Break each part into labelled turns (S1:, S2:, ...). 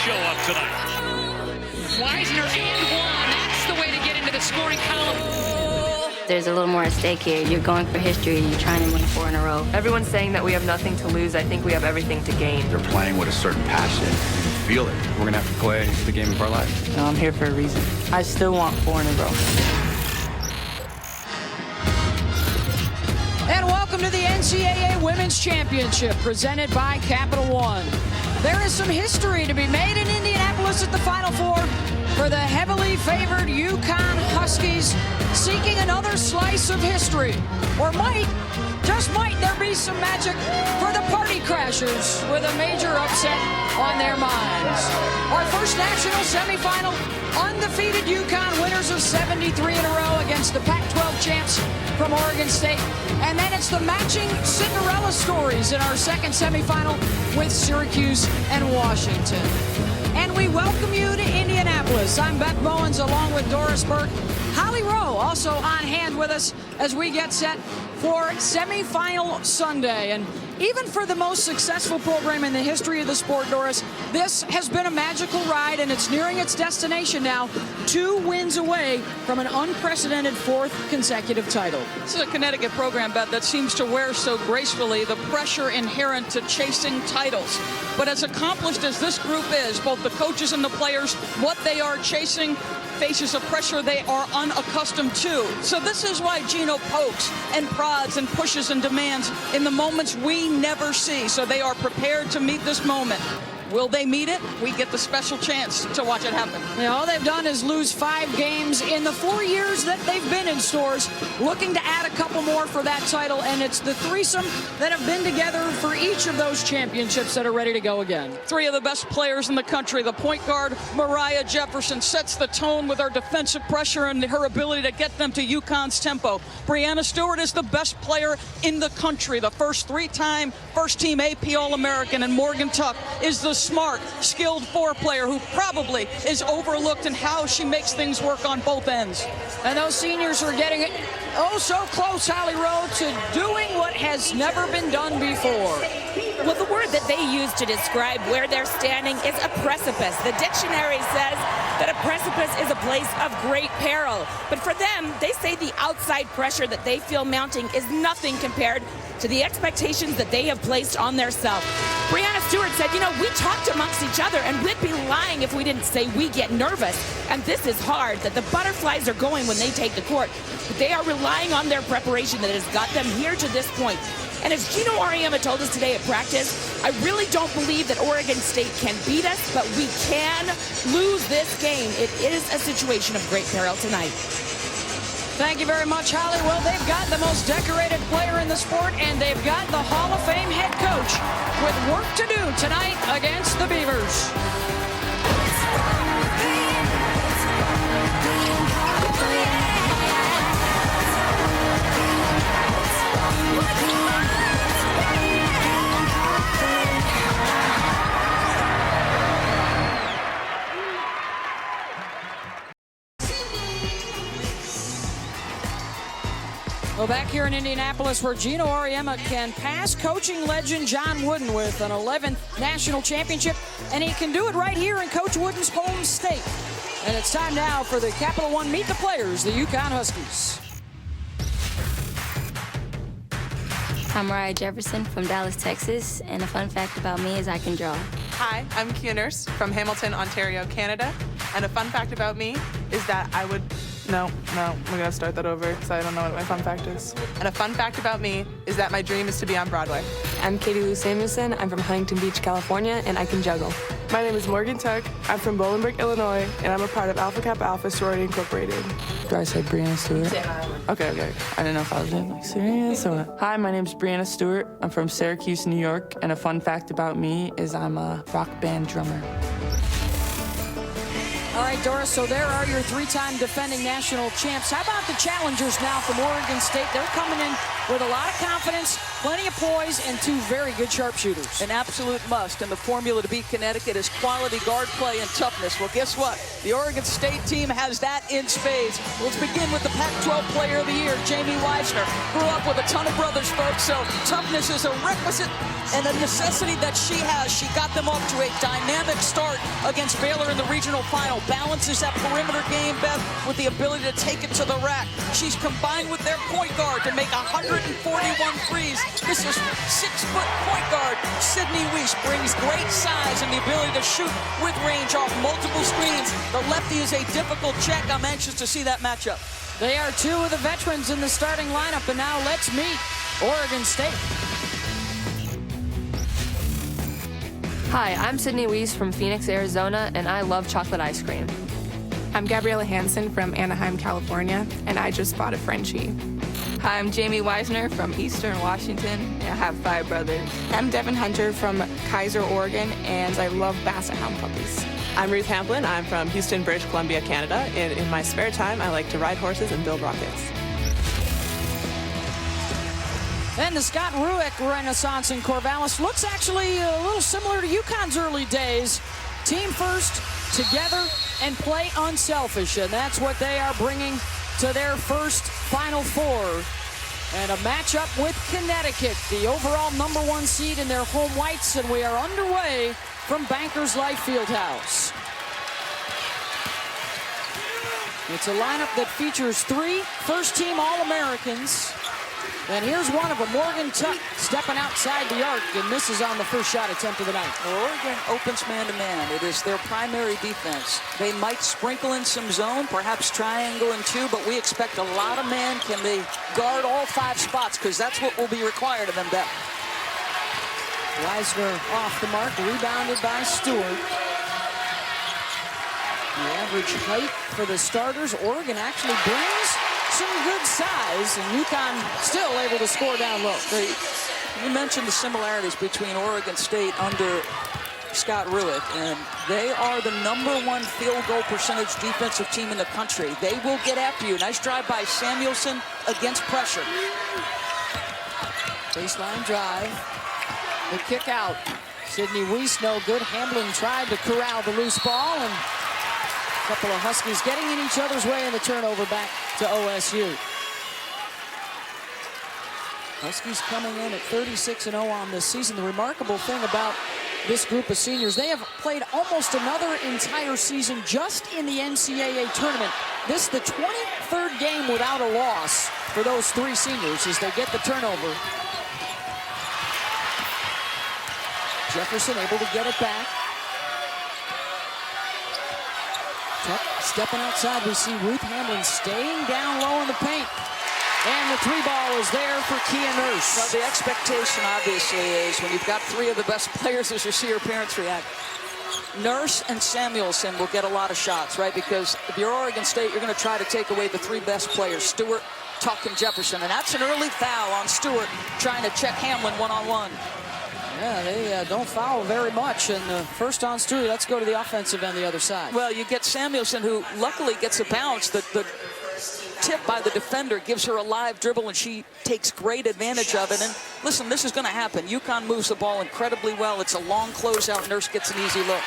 S1: show up tonight.
S2: Weisner and one. That's the way to get into the scoring column.
S3: There's a little more at stake here. You're going for history. You're trying to win 4 in a row.
S4: Everyone's saying that we have nothing to lose. I think we have everything to gain.
S5: They're playing with a certain passion. You feel it.
S6: We're going to have to play the game of our life.
S4: No, I'm here for a reason. I still want 4 in a row.
S7: And welcome to the NCAA Women's Championship presented by Capital One. There is some history to be made in Indianapolis at the Final Four for the heavily favored UConn Huskies seeking another slice of history. Or might, just might, there be some magic for the Party Crashers with a major upset on their minds. Our first national semifinal, undefeated UConn winners of 73 in a row against the Pac-12 champs from Oregon State. And then it's the matching Cinderella stories in our second semifinal with Syracuse and Washington. And we welcome you to Indianapolis. I'm Beth Bowens along with Doris Burke. Holly Rowe also on hand with us as we get set for semifinal Sunday. And even for the most successful program in the history of the sport, Doris, this has been a magical ride, and it's nearing its destination now, 2 wins away from an unprecedented 4th consecutive title.
S8: This is a Connecticut program, Beth, that seems to wear so gracefully the pressure inherent to chasing titles. But as accomplished as this group is, both the coaches and the players, what they are chasing faces a pressure they are unaccustomed to. So this is why Gino pokes and prods and pushes and demands in the moments we never see. So they are prepared to meet this moment. Will they meet it? We get the special chance to watch it happen.
S7: Yeah, all they've done is lose 5 games in the 4 years that they've been in stores, looking to add a couple more for that title, and it's the threesome that have been together for each of those championships that are ready to go again.
S8: 3 of the best players in the country. The point guard, Mariah Jefferson, sets the tone with her defensive pressure and her ability to get them to UConn's tempo. Breanna Stewart is the best player in the country, the first 3-time first-team AP All-American, and Morgan Tuck is the smart, skilled 4 player who probably is overlooked in how she makes things work on both ends.
S7: And those seniors are getting it oh so close, Holly Rowe, to doing what has never been done before.
S9: Well, the word that they use to describe where they're standing is a precipice. The dictionary says that a precipice is a place of great peril. But for them, they say the outside pressure that they feel mounting is nothing compared to the expectations that they have placed on themselves. Breanna Stewart said, you know, we talked amongst each other, and we'd be lying if we didn't say we get nervous. And this is hard, that the butterflies are going when they take the court. But they are relying on their preparation that has got them here to this point. And as Gino Auriemma told us today at practice, I really don't believe that Oregon State can beat us, but we can lose this game. It is a situation of great peril tonight.
S7: Thank you very much, Holly. Well, they've got the most decorated player in the sport, and they've got the Hall of Fame head coach with work to do tonight against the Beavers. Well, back here in Indianapolis, where Gino Auriemma can pass coaching legend John Wooden with an 11th national championship, and he can do it right here in Coach Wooden's home state. And it's time now for the Capital One Meet the Players, the UConn Huskies.
S3: I'm Mariah Jefferson from Dallas, Texas, and a fun fact about me is I can draw.
S10: Hi, I'm Kia Nurse from Hamilton, Ontario, Canada, and a fun fact about me is that I would... No, we're gonna start that over because I don't know what my fun fact is. And a fun fact about me is that my dream is to be on Broadway.
S11: I'm Katie Lou Samuelson. I'm from Huntington Beach, California, and I can juggle.
S12: My name is Morgan Tuck. I'm from Bolingbrook, Illinois, and I'm a part of Alpha Kappa Alpha Sorority Incorporated.
S4: Do I say Breanna Stewart?
S12: Okay.
S4: I didn't know if I was being serious or what. Hi, my name's Breanna Stewart. I'm from Syracuse, New York, and a fun fact about me is I'm a rock band drummer.
S7: All right, Doris, so there are your three-time defending national champs. How about the challengers now from Oregon State? They're coming in with a lot of confidence, plenty of poise, and two very good sharpshooters.
S8: An absolute must, and the formula to beat Connecticut is quality guard play and toughness. Well, guess what? The Oregon State team has that in spades. Let's begin with the Pac-12 Player of the Year, Jamie Weisner. Grew up with a ton of brothers, folks, so toughness is a requisite and a necessity that she has. She got them off to a dynamic start against Baylor in the regional final. Balances that perimeter game, Beth, with the ability to take it to the rack. She's combined with their point guard to make 141 threes. This is 6-foot point guard Sydney Weiss. Brings great size and the ability to shoot with range off multiple screens. The lefty is a difficult check. I'm anxious to see that matchup.
S7: They are two of the veterans in the starting lineup, and now let's meet Oregon State.
S11: Hi, I'm Sydney Weiss from Phoenix, Arizona, and I love chocolate ice cream.
S12: I'm Gabriella Hansen from Anaheim, California, and I just bought a Frenchie.
S4: Hi, I'm Jamie Weisner from Eastern Washington, and I have 5 brothers.
S12: I'm Devin Hunter from Kaiser, Oregon, and I love Basset Hound puppies.
S10: I'm Ruth Hamplin. I'm from Houston, British Columbia, Canada. And in my spare time, I like to ride horses and build rockets.
S7: And the Scott Rueck Renaissance in Corvallis looks actually a little similar to UConn's early days. Team first, together, and play unselfish. And that's what they are bringing to their first Final Four. And a matchup with Connecticut, the overall #1 seed in their home whites. And we are underway from Bankers Life Fieldhouse. It's a lineup that features 3 first-team All-Americans. And here's one of them, Morgan Tuck, stepping outside the arc and misses on the first shot attempt of the night.
S8: Oregon opens man-to-man. It is their primary defense. They might sprinkle in some zone, perhaps triangle and 2, but we expect a lot of man. Can they guard all 5 spots? Because that's what will be required of them, Beth.
S7: Weisner off the mark, rebounded by Stewart. The average height for the starters, Oregon actually brings some good size, and UConn still able to score down low.
S8: You mentioned the similarities between Oregon State under Scott Rueck, and they are the #1 field goal percentage defensive team in the country. They will get after you. Nice drive by Samuelson against pressure.
S7: Baseline drive. The kick out. Sydney Weiss no good. Hamblin tried to corral the loose ball, and a couple of Huskies getting in each other's way in the turnover back to OSU. Huskies coming in at 36-0 on this season. The remarkable thing about this group of seniors, they have played almost another entire season just in the NCAA tournament. This is the 23rd game without a loss for those 3 seniors as they get the turnover. Jefferson able to get it back. Tuck stepping outside. We see Ruth Hamlin staying down low in the paint. And the 3 ball is there for Kia Nurse.
S8: Well, the expectation, obviously, is when you've got 3 of the best players as you see your parents react. Nurse and Samuelson will get a lot of shots, right? Because if you're Oregon State, you're going to try to take away the 3 best players, Stewart, Tuck, and Jefferson. And that's an early foul on Stewart trying to check Hamlin one-on-one.
S7: Yeah, they don't foul very much. And first on Stewart, let's go to the offensive end the other side.
S8: Well, you get Samuelson, who luckily gets a bounce. The tip by the defender gives her a live dribble, and she takes great advantage of it. And listen, this is going to happen. UConn moves the ball incredibly well. It's a long closeout. Nurse gets an easy look.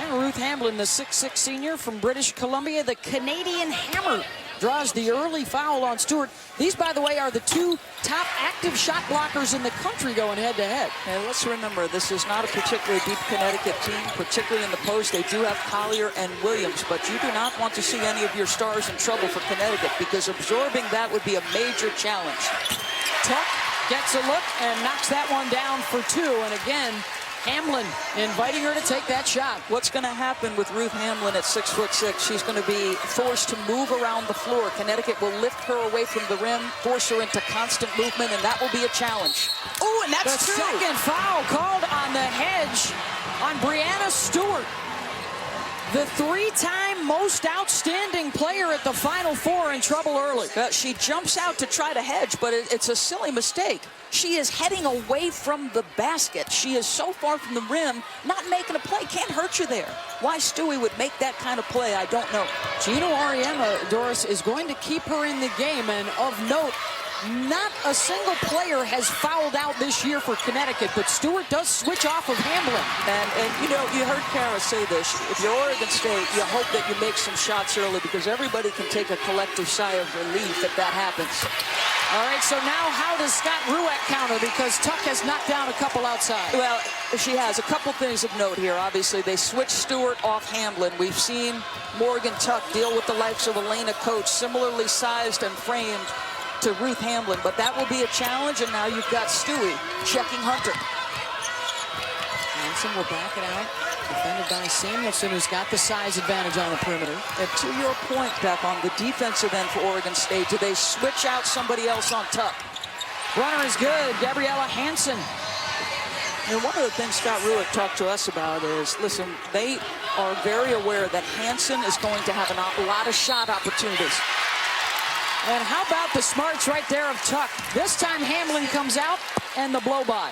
S7: And Ruth Hamblin, the 6'6 senior from British Columbia, the Canadian Hammer, draws the early foul on Stewart. These, by the way, are the 2 top active shot blockers in the country going head-to-head.
S8: And let's remember, this is not a particularly deep Connecticut team, particularly in the post. They do have Collier and Williams, but you do not want to see any of your stars in trouble for Connecticut, because absorbing that would be a major challenge.
S7: Tuck gets a look and knocks that one down for 2. And again, Hamlin inviting her to take that shot.
S8: What's going to happen with Ruth Hamlin at 6'6"? She's going to be forced to move around the floor. Connecticut will lift her away from the rim, force her into constant movement, and that will be a challenge.
S7: Oh, and that's the 2. Second foul called on the hedge on Brianna Stewart. The 3-time most outstanding player at the Final Four in trouble early.
S8: She jumps out to try to hedge, but it's a silly mistake. She is heading away from the basket. She is so far from the rim, not making a play. Can't hurt you there. Why Stewie would make that kind of play, I don't know.
S7: Gino Auriemma, Doris, is going to keep her in the game, and of note, not a single player has fouled out this year for Connecticut, but Stewart does switch off of Hamblin.
S8: And you know, you heard Kara say this. If you're Oregon State, you hope that you make some shots early because everybody can take a collective sigh of relief if that happens.
S7: All right, so now how does Scott Rueck counter? Because Tuck has knocked down a couple outside.
S8: Well, she has a couple things of note here. Obviously, they switched Stewart off Hamblin. We've seen Morgan Tuck deal with the likes of Elena Coach, similarly sized and framed to Ruth Hamblin, but that will be a challenge, and now you've got Stewie checking Hunter.
S7: Hansen will back it out, defended by Samuelson, who's got the size advantage on the perimeter.
S8: And to your point, Beth, on the defensive end for Oregon State, do they switch out somebody else on Tuck?
S7: Runner is good, Gabriella Hansen.
S8: And one of the things Scott Rueck talked to us about is, listen, they are very aware that Hansen is going to have a lot of shot opportunities.
S7: And how about the smarts right there of Tuck? This time Hamblin comes out and the blow-by.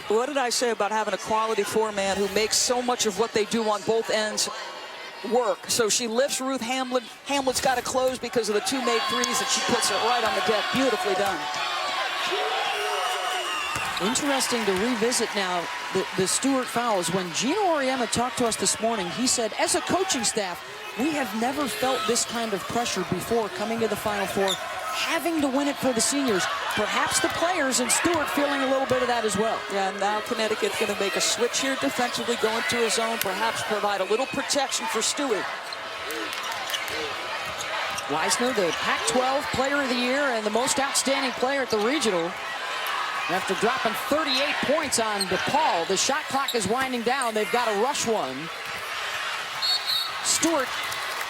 S8: What did I say about having a quality four-man who makes so much of what they do on both ends work? So she lifts Ruth Hamblin. Hamlin's got to close because of the two made threes, and she puts it right on the deck. Beautifully done.
S7: Interesting to revisit now the Stewart fouls. When Gino Auriemma talked to us this morning, he said, as a coaching staff, we have never felt this kind of pressure before coming to the Final Four, having to win it for the seniors. Perhaps the players and Stewart feeling a little bit of that as well.
S8: Yeah, and now Connecticut's going to make a switch here defensively, go into his zone, perhaps provide a little protection for Stewie.
S7: Weisner, the Pac-12 Player of the Year and the most outstanding player at the regional. After dropping 38 points on DePaul, the shot clock is winding down. They've got to rush one. Stewart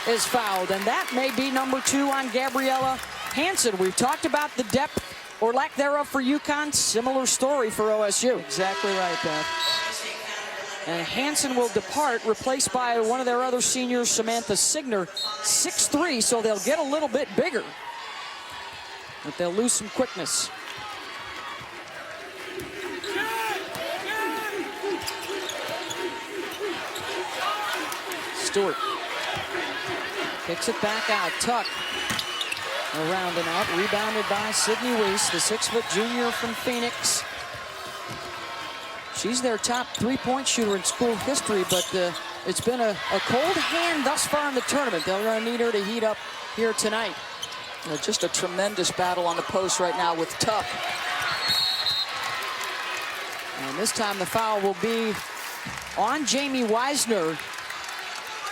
S7: is fouled, and that may be number 2 on Gabriella Hansen. We've talked about the depth or lack thereof for UConn. Similar story for OSU.
S8: Exactly right, Beth.
S7: And Hansen will depart, replaced by one of their other seniors, Samantha Signer, 6'3", so they'll get a little bit bigger. But they'll lose some quickness. Stewart kicks it back out. Tuck around and out, rebounded by Sydney Weiss, the 6-foot junior from Phoenix. She's their top three-point shooter in school history, but it's been a cold hand thus far in the tournament. They're going to need her to heat up here tonight.
S8: Just a tremendous battle on the post right now with Tuck.
S7: And this time the foul will be on Jamie Weisner.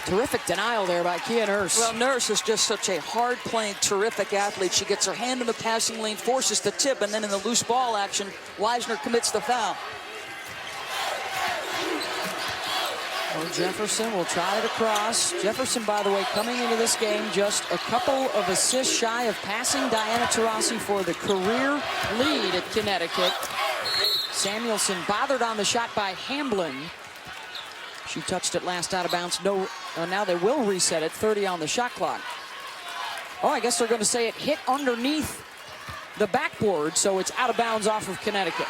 S7: Terrific denial there by Kia Nurse.
S8: Well, Nurse is just such a hard-playing, terrific athlete. She gets her hand in the passing lane, forces the tip, and then in the loose ball action, Weisner commits the foul.
S7: Well, Jefferson will try it across. Jefferson, by the way, coming into this game just a couple of assists shy of passing Diana Taurasi for the career lead at Connecticut. Samuelson bothered on the shot by Hamblin. She touched it last out of bounds. No, now they will reset it. 30 on the shot clock. Oh, I guess they're going to say it hit underneath the backboard, so it's out of bounds off of Connecticut.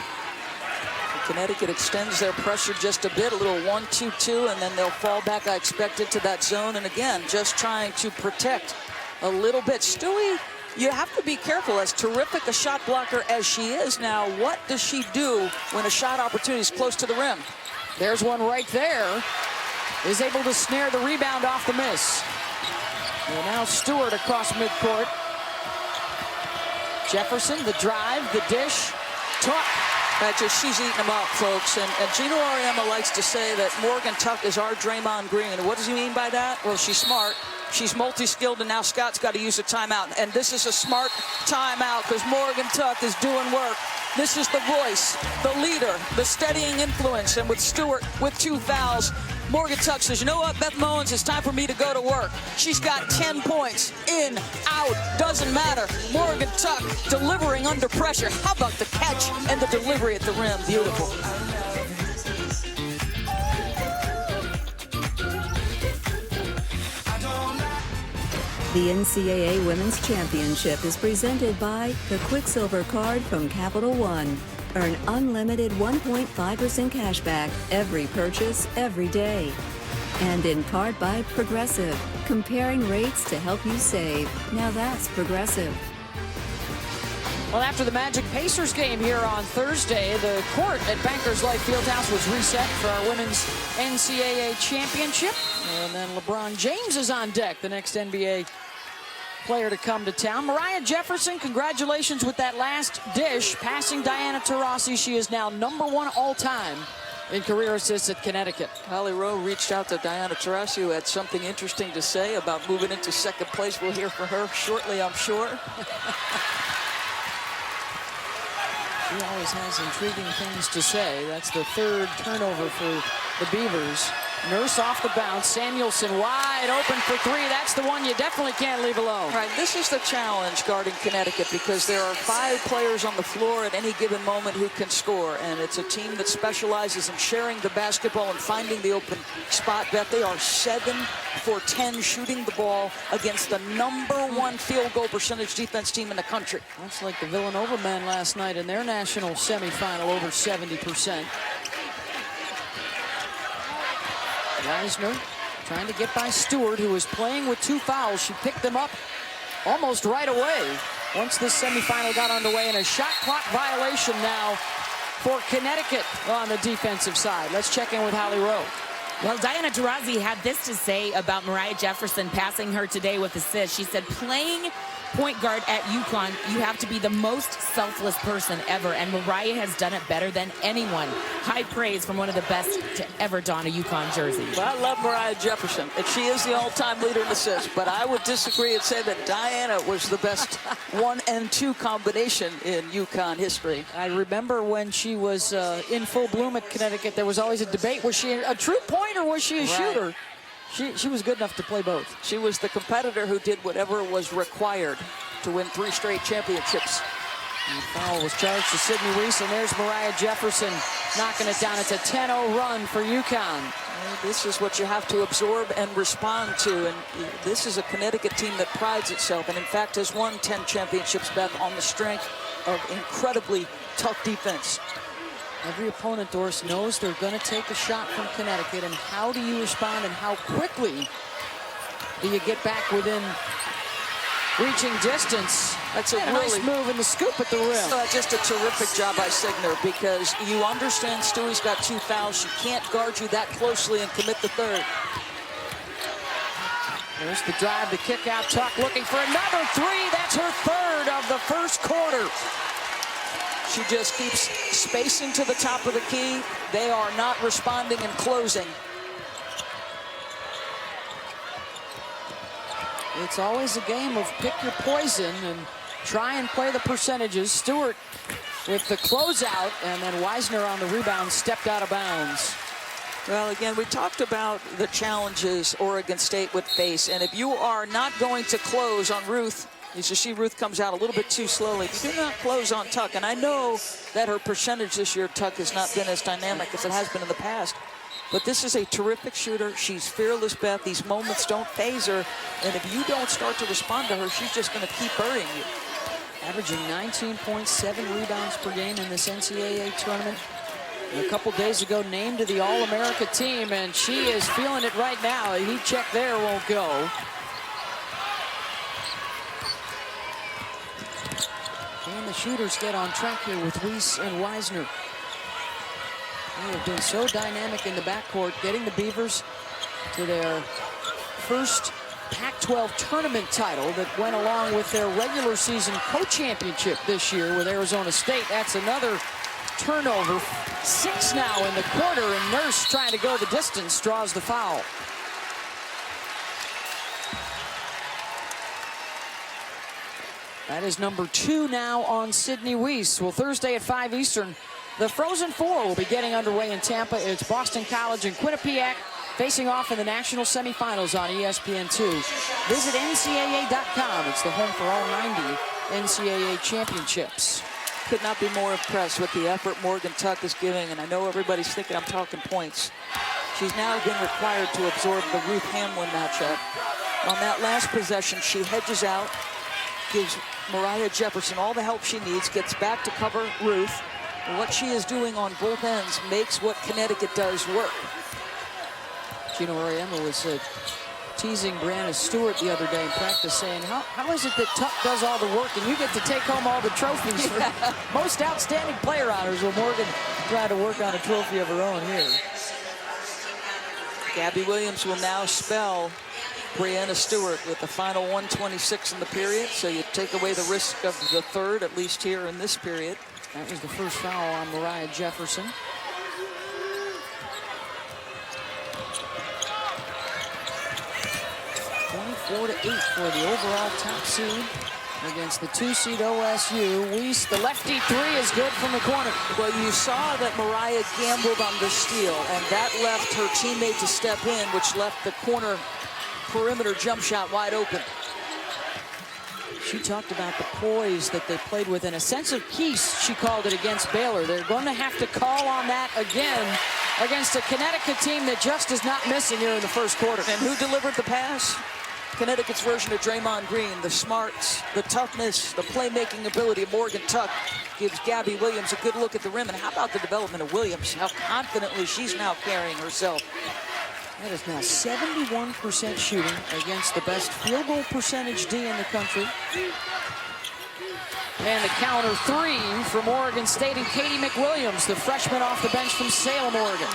S8: Connecticut extends their pressure just a bit, a little 1-2-2, and then they'll fall back, I expected, to that zone. And again, just trying to protect a little bit. Stewie, you have to be careful. As terrific a shot blocker as she is now, what does she do when a shot opportunity is close to the rim?
S7: There's one right there. Is able to snare the rebound off the miss. And now Stewart across midcourt. Jefferson, the drive, the dish. Tuck.
S8: She's eating them up, folks. And Gino Auriemma likes to say that Morgan Tuck is our Draymond Green. And what does he mean by that? Well, she's smart. She's multi-skilled, and now Scott's got to use a timeout. And this is a smart timeout because Morgan Tuck is doing work. This is the voice, the leader, the steadying influence. And with Stewart with 2 fouls, Morgan Tuck says, you know what, Beth Mowins, it's time for me to go to work. She's got 10 points. In, out, doesn't matter. Morgan Tuck delivering under pressure. How about the catch and the delivery at the rim? Beautiful.
S1: The NCAA Women's Championship is presented by the Quicksilver Card from Capital One. Earn unlimited 1.5% cash back every purchase, every day. And in part by Progressive, comparing rates to help you save. Now that's Progressive.
S7: Well, after the Magic Pacers game here on Thursday, the court at Bankers Life Fieldhouse was reset for our women's NCAA championship. And then LeBron James is on deck, the next NBA player to come to town. Mariah Jefferson, congratulations with that last dish, passing Diana Taurasi. She is now #1 all-time in career assists at Connecticut.
S13: Holly Rowe reached out to Diana Taurasi, who had something interesting to say about moving into second place. We'll hear from her shortly, I'm sure.
S7: She always has intriguing things to say. That's the third turnover for the Beavers. Nurse off the bounce. Samuelson wide open for three. That's the one you definitely can't leave alone.
S13: Right, this is the challenge guarding Connecticut, because there are 5 players on the floor at any given moment who can score, and it's a team that specializes in sharing the basketball and finding the open spot. Beth, they are 7 for 10 shooting the ball against the #1 field goal percentage defense team in the country.
S7: That's like the Villanova men last night in their national semifinal, over 70%. Reisner trying to get by Stewart, who was playing with 2 fouls. She picked them up almost right away once this semifinal got underway, and a shot clock violation now for Connecticut on the defensive side. Let's check in with Holly Rowe.
S9: Well, Diana Taurasi had this to say about Mariah Jefferson passing her today with assists. She said, playing point guard at UConn, you have to be the most selfless person ever, and Mariah has done it better than anyone. High praise from one of the best to ever don a UConn jersey.
S13: Well, I love Mariah Jefferson, and she is the all-time leader in assists, but I would disagree and say that Diana was the best 1 and 2 combination in UConn history.
S7: I remember when she was in full bloom at Connecticut, there was always a debate. Was she a true point or was she a shooter? She was good enough to play both.
S13: She was the competitor who did whatever was required to win 3 straight championships.
S7: And the foul was charged to Sydney Weiss, and there's Mariah Jefferson knocking it down. It's a 10-0 run for UConn.
S13: This is what you have to absorb and respond to, and this is a Connecticut team that prides itself, and in fact has won 10 championships, Beth, on the strength of incredibly tough defense.
S7: Every opponent, Doris, knows they're going to take a shot from Connecticut, and how do you respond and how quickly do you get back within reaching distance?
S13: That's a really
S7: nice move in the scoop at the rim.
S13: Just a terrific job by Signer, because you understand Stewie's got 2 fouls. She can't guard you that closely and commit the third.
S7: There's the drive, the kick out. Tuck looking for another 3. That's her 3rd of the first quarter.
S13: She just keeps spacing to the top of the key. They are not responding and closing.
S7: It's always a game of pick your poison and try and play the percentages. Stewart with the closeout, and then Weisner on the rebound stepped out of bounds.
S13: Well, again, we talked about the challenges Oregon State would face, and if you are not going to close on Ruth, you should see Ruth comes out a little bit too slowly. You do not close on Tuck, and I know that her percentage this year, Tuck, has not been as dynamic as it has been in the past. But this is a terrific shooter. She's fearless, Beth. These moments don't phase her, and if you don't start to respond to her, she's just going to keep burying you.
S7: Averaging 19.7 rebounds per game in this NCAA tournament. And a couple days ago, named to the All-America team, and she is feeling it right now. A heat check there won't go. And the shooters get on track here with Weiss and Weisner. They have been so dynamic in the backcourt, getting the Beavers to their first Pac-12 tournament title that went along with their regular season co-championship this year with Arizona State. That's another turnover. 6 now in the quarter, and Nurse, trying to go the distance, draws the foul. That is number 2 now on Sydney Weiss. Well, Thursday at 5 Eastern, the Frozen Four will be getting underway in Tampa. It's Boston College and Quinnipiac facing off in the national semifinals on ESPN2. Visit NCAA.com. It's the home for all 90 NCAA championships.
S13: Could not be more impressed with the effort Morgan Tuck is giving, and I know everybody's thinking I'm talking points. She's now been required to absorb the Ruth Hamlin matchup. On that last possession, she hedges out, gives Mariah Jefferson all the help she needs, gets back to cover Ruth. And what she is doing on both ends makes what Connecticut does work.
S7: Gino Auriemma was teasing Brianna Stewart the other day in practice, saying, how is it that Tuck does all the work and you get to take home all the trophies for most outstanding player honors? Well, Morgan tried to work on a trophy of her own here.
S13: Gabby Williams will now spell Brianna Stewart with the final 1:26 in the period, so you take away the risk of the third, at least here in this period.
S7: That was the first foul on Mariah Jefferson. 24-8 for the overall top seed against the 2-seed OSU. Weiss, the lefty three is good from the corner.
S13: Well, you saw that Mariah gambled on the steal, and that left her teammate to step in, which left the corner perimeter jump shot wide open.
S7: She talked about the poise that they played with and a sense of peace, she called it, against Baylor. They're going to have to call on that again against a Connecticut team that just is not missing here in the first quarter.
S13: And who delivered the pass? Connecticut's version of Draymond Green. The smarts, the toughness, the playmaking ability of Morgan Tuck gives Gabby Williams a good look at the rim. And how about the development of Williams? How confidently she's now carrying herself.
S7: That is now 71% shooting against the best field goal percentage D in the country. And the counter three from Oregon State and Katie McWilliams, the freshman off the bench from Salem, Oregon.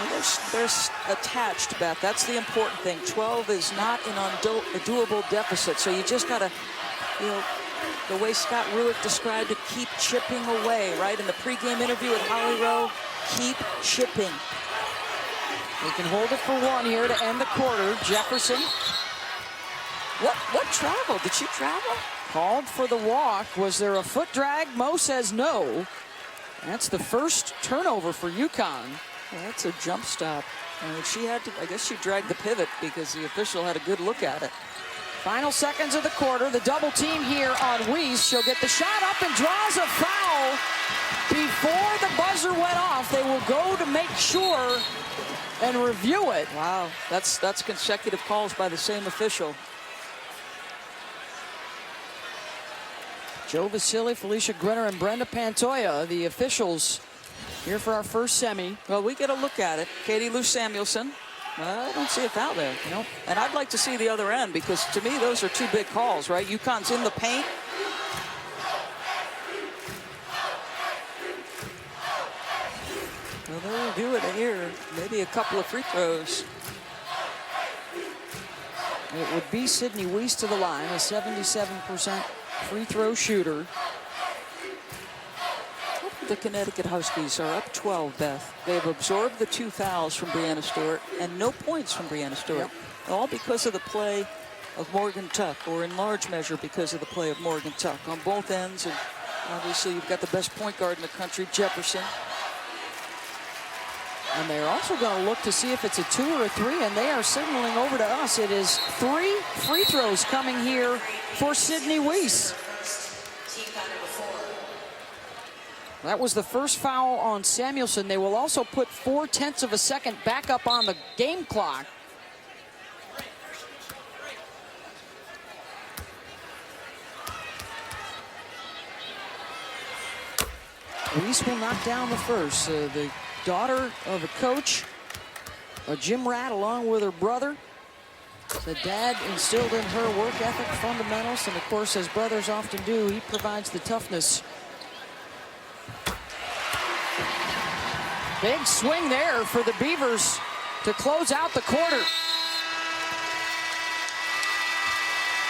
S13: They're attached, Beth. That's the important thing. 12 is not an a doable deficit. So you just got to, you know, the way Scott Ruick described it, keep chipping away, right? In the pregame interview with Holly Rowe, keep chipping.
S7: They can hold it for one here to end the quarter. Jefferson.
S13: What travel? Did she travel?
S7: Called for the walk. Was there a foot drag? Mo says no. That's the first turnover for UConn.
S13: Well, that's a jump stop. She had to, I guess she dragged the pivot because the official had a good look at it.
S7: Final seconds of the quarter. The double team here on Weiss. She'll get the shot up and draws a foul. Before the buzzer went off, they will go to make sure and review it.
S13: Wow, that's consecutive calls by the same official.
S7: Joe Vasili, Felicia Grinner, and Brenda Pantoja, the officials here for our first semi.
S13: Well, we get a look at it. Katie Lou Samuelson. I don't see a foul there.
S7: Nope.
S13: And I'd like to see the other end because to me those are two big calls, right? UConn's in the paint. Well, they'll review it here. Maybe a couple of free throws.
S7: It would be Sydney Weiss to the line, a 77% free throw shooter.
S13: The Connecticut Huskies are up 12, Beth. They've absorbed the 2 fouls from Brianna Stewart and no points from Brianna Stewart.
S7: Yep.
S13: All because of the play of Morgan Tuck, or in large measure because of the play of Morgan Tuck on both ends. And obviously you've got the best point guard in the country, Jefferson.
S7: And they're also going to look to see if it's a 2 or a 3, and they are signaling over to us. It is 3 free throws coming here for Sydney Weiss. That was the first foul on Samuelson. They will also put 0.4 of a second back up on the game clock. Weiss will knock down the first. The daughter of a coach, Jim Ratt, along with her brother. The dad instilled in her work ethic, fundamentals, and of course, as brothers often do, he provides the toughness. Big swing there for the Beavers to close out the quarter.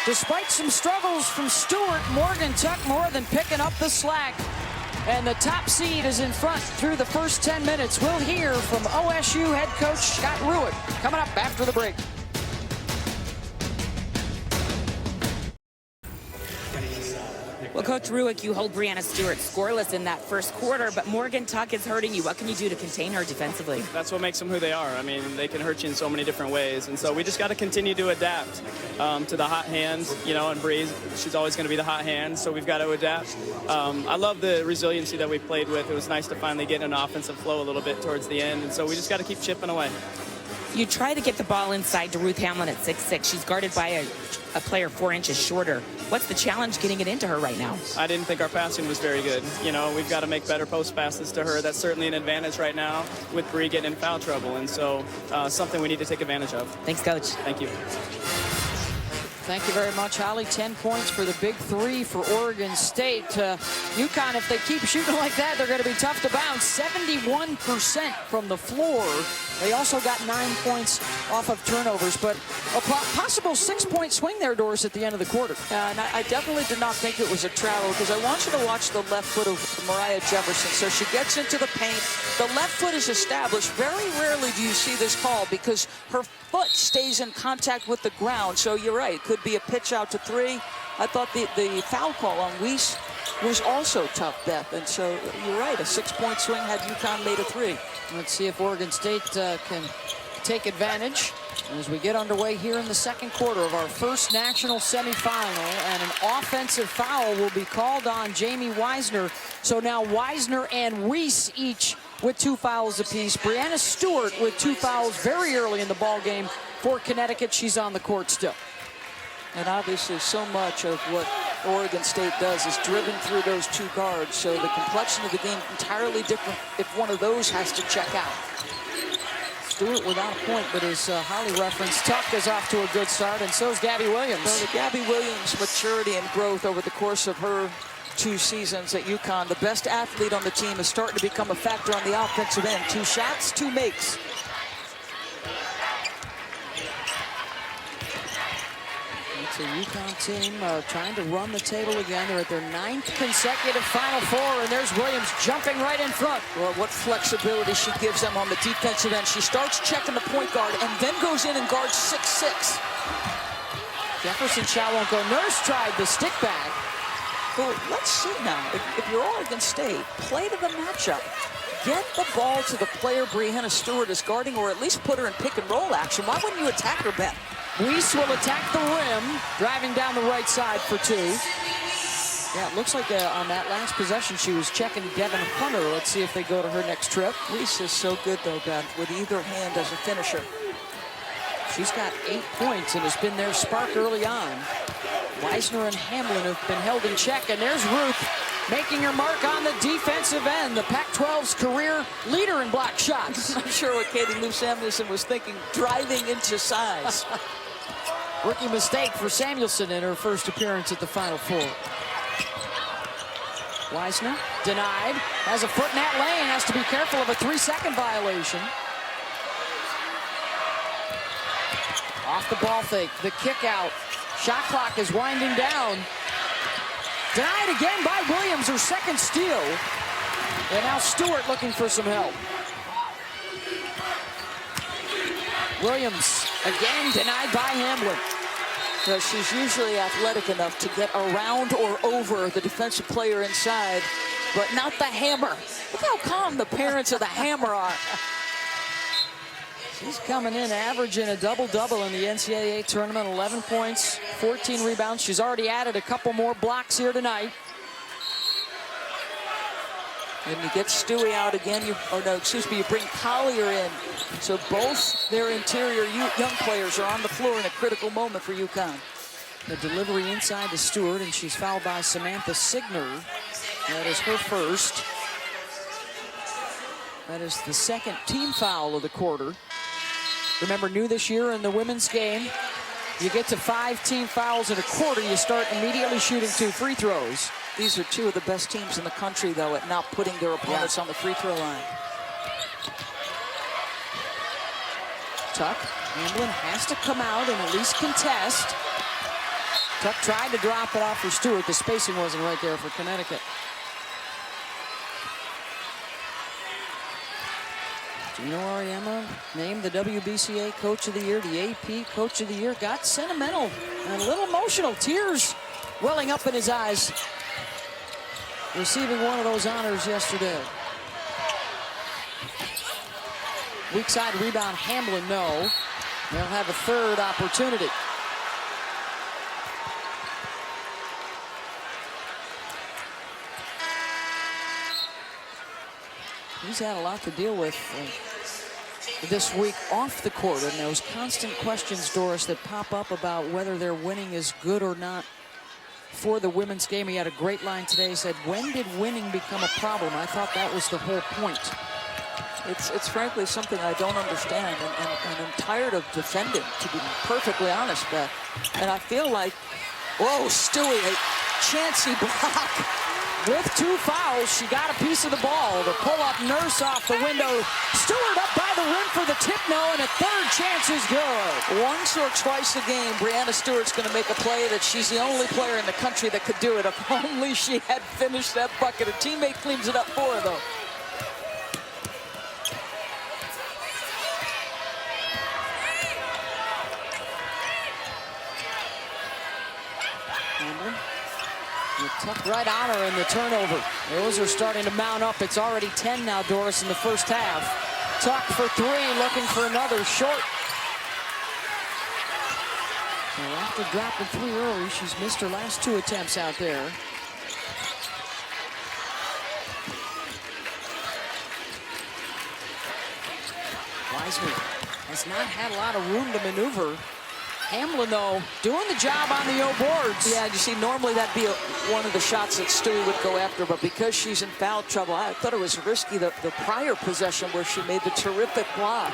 S7: Despite some struggles from Stewart, Morgan Tuck more than picking up the slack. And the top seed is in front through the first 10 minutes. We'll hear from OSU head coach Scott Ruick coming up after the break.
S9: Well, Coach Ruick, you hold Brianna Stewart scoreless in that first quarter, but Morgan Tuck is hurting you. What can you do to contain her defensively?
S14: That's what makes them who they are. I mean, they can hurt you in so many different ways, and so we just got to continue to adapt to the hot hands, you know, and Bree, she's always going to be the hot hand, so we've got to adapt. I love the resiliency that we played with. It was nice to finally get in an offensive flow a little bit towards the end, and so we just got to keep chipping away.
S9: You try to get the ball inside to Ruth Hamlin at 6'6". She's guarded by a player 4 inches shorter. What's the challenge getting it into her right now?
S14: I didn't think our passing was very good. You know, we've got to make better post passes to her. That's certainly an advantage right now with Bree getting in foul trouble. And so something we need to take advantage of.
S9: Thanks, Coach.
S14: Thank you.
S7: Thank you very much, Holly. 10 points for the big three for Oregon State. UConn, if they keep shooting like that, they're going to be tough to bounce. 71% from the floor. They also got 9 points off of turnovers, but a possible 6-point swing there, Doris, at the end of the quarter.
S13: And I definitely did not think it was a travel, because I want you to watch the left foot of Mariah Jefferson. So she gets into the paint. The left foot is established. Very rarely do you see this call because her foot stays in contact with the ground. So you're right. It could be a pitch out to 3. I thought the foul call on Weiss was also tough, Beth. And so you're right. A 6-point swing had UConn made a 3.
S7: Let's see if Oregon State can take advantage as we get underway here in the second quarter of our first national semifinal, and an offensive foul will be called on Jamie Wisner. So now Wisner and Weiss each with 2 fouls apiece. Brianna Stewart with 2 fouls very early in the ball game for Connecticut. She's on the court still.
S13: And obviously so much of what Oregon State does is driven through those 2 guards. So the complexion of the game entirely different if one of those has to check out.
S7: Stewart without a point, but as Holly referenced, Tuck is off to a good start, and so is Gabby Williams.
S13: So the Gabby Williams maturity and growth over the course of her 2 seasons at UConn. The best athlete on the team is starting to become a factor on the offensive end. 2 shots, 2 makes.
S7: It's a UConn team trying to run the table again. They're at their 9th consecutive Final Four, and there's Williams jumping right in front.
S13: Well, what flexibility she gives them on the defensive end. She starts checking the point guard and then goes in and guards 6'6".
S7: Jefferson shot won't go. Nurse tried the stick back.
S13: Well, let's see now. If you're Oregon State, play to the matchup. Get the ball to the player Brianna Stewart is guarding, or at least put her in pick and roll action. Why wouldn't you attack her, Beth?
S7: Weiss will attack the rim, driving down the right side for 2. Yeah, it looks like on that last possession she was checking Devin Hunter. Let's see if they go to her next trip.
S13: Weiss is so good, though, Beth, with either hand as a finisher.
S7: She's got 8 points and has been their spark early on. Wisner and Hamlin have been held in check, and there's Ruth making her mark on the defensive end, the Pac-12's career leader in block shots.
S13: I'm sure what Katie Lou Samuelson was thinking, driving into size.
S7: Rookie mistake for Samuelson in her first appearance at the Final Four. Wisner denied, has a foot in that lane, has to be careful of a 3-second violation. Off the ball fake, the kick out. Shot clock is winding down. Denied again by Williams, her second steal. And now Stewart looking for some help. Williams again denied by Hamlin.
S13: So she's usually athletic enough to get around or over the defensive player inside, but not the hammer. Look how calm the parents of the hammer are.
S7: She's coming in averaging a double-double in the NCAA tournament, 11 points, 14 rebounds. She's already added a couple more blocks here tonight.
S13: And you get Stewie out again, you bring Collier in. So both their interior young players are on the floor in a critical moment for UConn.
S7: The delivery inside to Stewart, and she's fouled by Samantha Signer. That is her first. That is the second team foul of the quarter. Remember, new this year in the women's game, you get to 5 team fouls in a quarter, you start immediately shooting 2 free throws.
S13: These are 2 of the best teams in the country, though, at not putting their opponents on the free throw line.
S7: Tuck, Hamlin has to come out and at least contest. Tuck tried to drop it off for Stewart. The spacing wasn't right there for Connecticut. Gino Auriemma named the WBCA Coach of the Year, the AP Coach of the Year. Got sentimental and a little emotional, tears welling up in his eyes, receiving one of those honors yesterday. Weak side rebound, Hamlin, no. They'll have a third opportunity. He's had a lot to deal with. this week off the court, and those constant questions, Doris, that pop up about whether their winning is good or not for the women's game. He had a great line today. He said, when did winning become a problem? I thought that was the whole point.
S13: It's frankly something I don't understand, and I'm tired of defending, to be perfectly honest, Beth. And I feel like, whoa, Stewie, a chancy block.
S7: With 2 fouls, she got a piece of the ball. The pull-up Nurse off the window. Stewart up by the rim for the tip, no, and a third chance is good.
S13: Once or twice a game, Breanna Stewart's going to make a play that she's the only player in the country that could do it. If only she had finished that bucket. A teammate cleans it up for her, though.
S7: Tuck right on her in the turnover. Those are starting to mount up. It's already 10 now, Doris, in the first half. Tuck for 3, looking for another short. So after dropping 3 early, she's missed her last 2 attempts out there. Wiseman has not had a lot of room to maneuver. Hamlin, though, doing the job on the boards.
S13: Yeah, you see, normally that'd be one of the shots that Stewie would go after, but because she's in foul trouble, I thought it was risky the prior possession where she made the terrific block.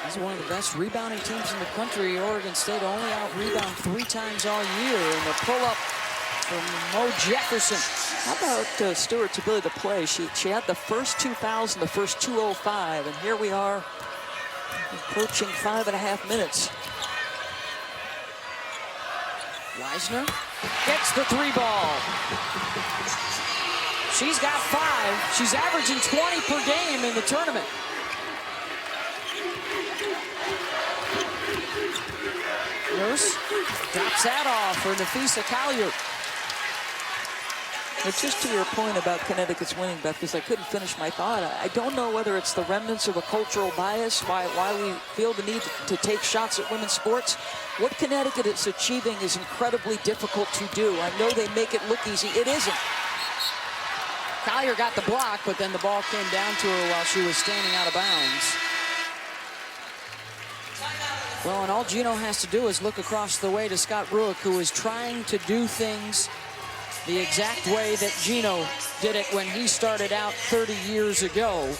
S7: This is one of the best rebounding teams in the country. Oregon State only out-rebound 3 times all year. And the pull-up from Mo Jefferson.
S13: How about Stewart's ability to play? She had the first 2 fouls in the first 2:05, and here we are approaching 5.5 minutes.
S7: Weisner gets the 3 ball. She's got 5. She's averaging 20 per game in the tournament. Nurse drops that off for Nafisa Collier.
S13: But just to your point about Connecticut's winning, Beth, because I couldn't finish my thought. I don't know whether it's the remnants of a cultural bias, why we feel the need to take shots at women's sports. What Connecticut is achieving is incredibly difficult to do. I know they make it look easy. It isn't.
S7: Collier got the block, but then the ball came down to her while she was standing out of bounds. Well, and all Gino has to do is look across the way to Scott Rueck, who is trying to do things the exact way that Gino did it when he started out 30 years ago,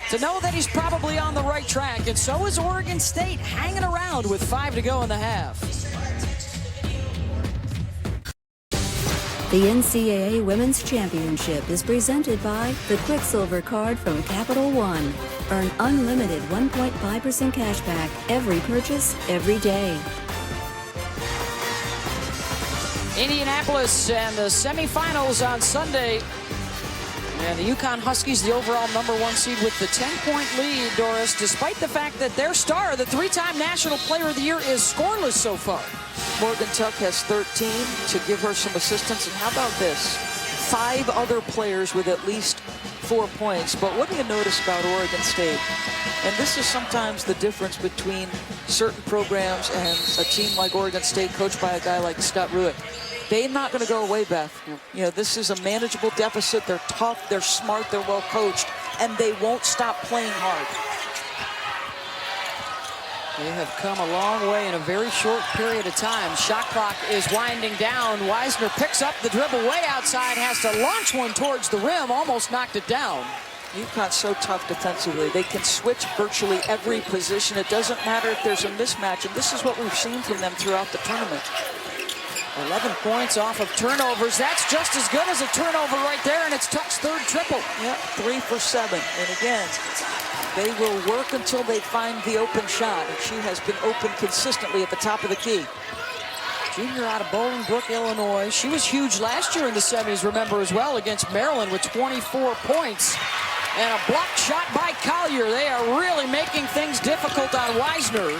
S7: to know that he's probably on the right track. And so is Oregon State, hanging around with 5 to go in the half.
S1: The NCAA Women's Championship is presented by the Quicksilver Card from Capital One. Earn unlimited 1.5% cash back every purchase, every day.
S7: Indianapolis and the semifinals on Sunday. And the UConn Huskies, the overall #1 seed with the 10-point lead, Doris, despite the fact that their star, the 3-time National Player of the Year, is scoreless so far.
S13: Morgan Tuck has 13 to give her some assistance. And how about this? 5 other players with at least 4 points. But what do you notice about Oregon State? And this is sometimes the difference between certain programs and a team like Oregon State, coached by a guy like Scott Rueck. They're not going to go away, Beth. You know, this is a manageable deficit. They're tough, they're smart, they're well coached, and they won't stop playing hard.
S7: They have come a long way in a very short period of time. Shot clock is winding down. Weisner picks up the dribble way outside, has to launch one towards the rim, almost knocked it down.
S13: UConn's so tough defensively. They can switch virtually every position. It doesn't matter if there's a mismatch, and this is what we've seen from them throughout the tournament.
S7: 11 points off of turnovers. That's just as good as a turnover right there, and it's Tuck's 3rd triple.
S13: Yep, 3 for 7. And again, they will work until they find the open shot, and she has been open consistently at the top of the key.
S7: Junior out of Bolingbrook, Illinois. She was huge last year in the semis, remember, as well, against Maryland with 24 points. And a blocked shot by Collier. They are really making things difficult on Weisner.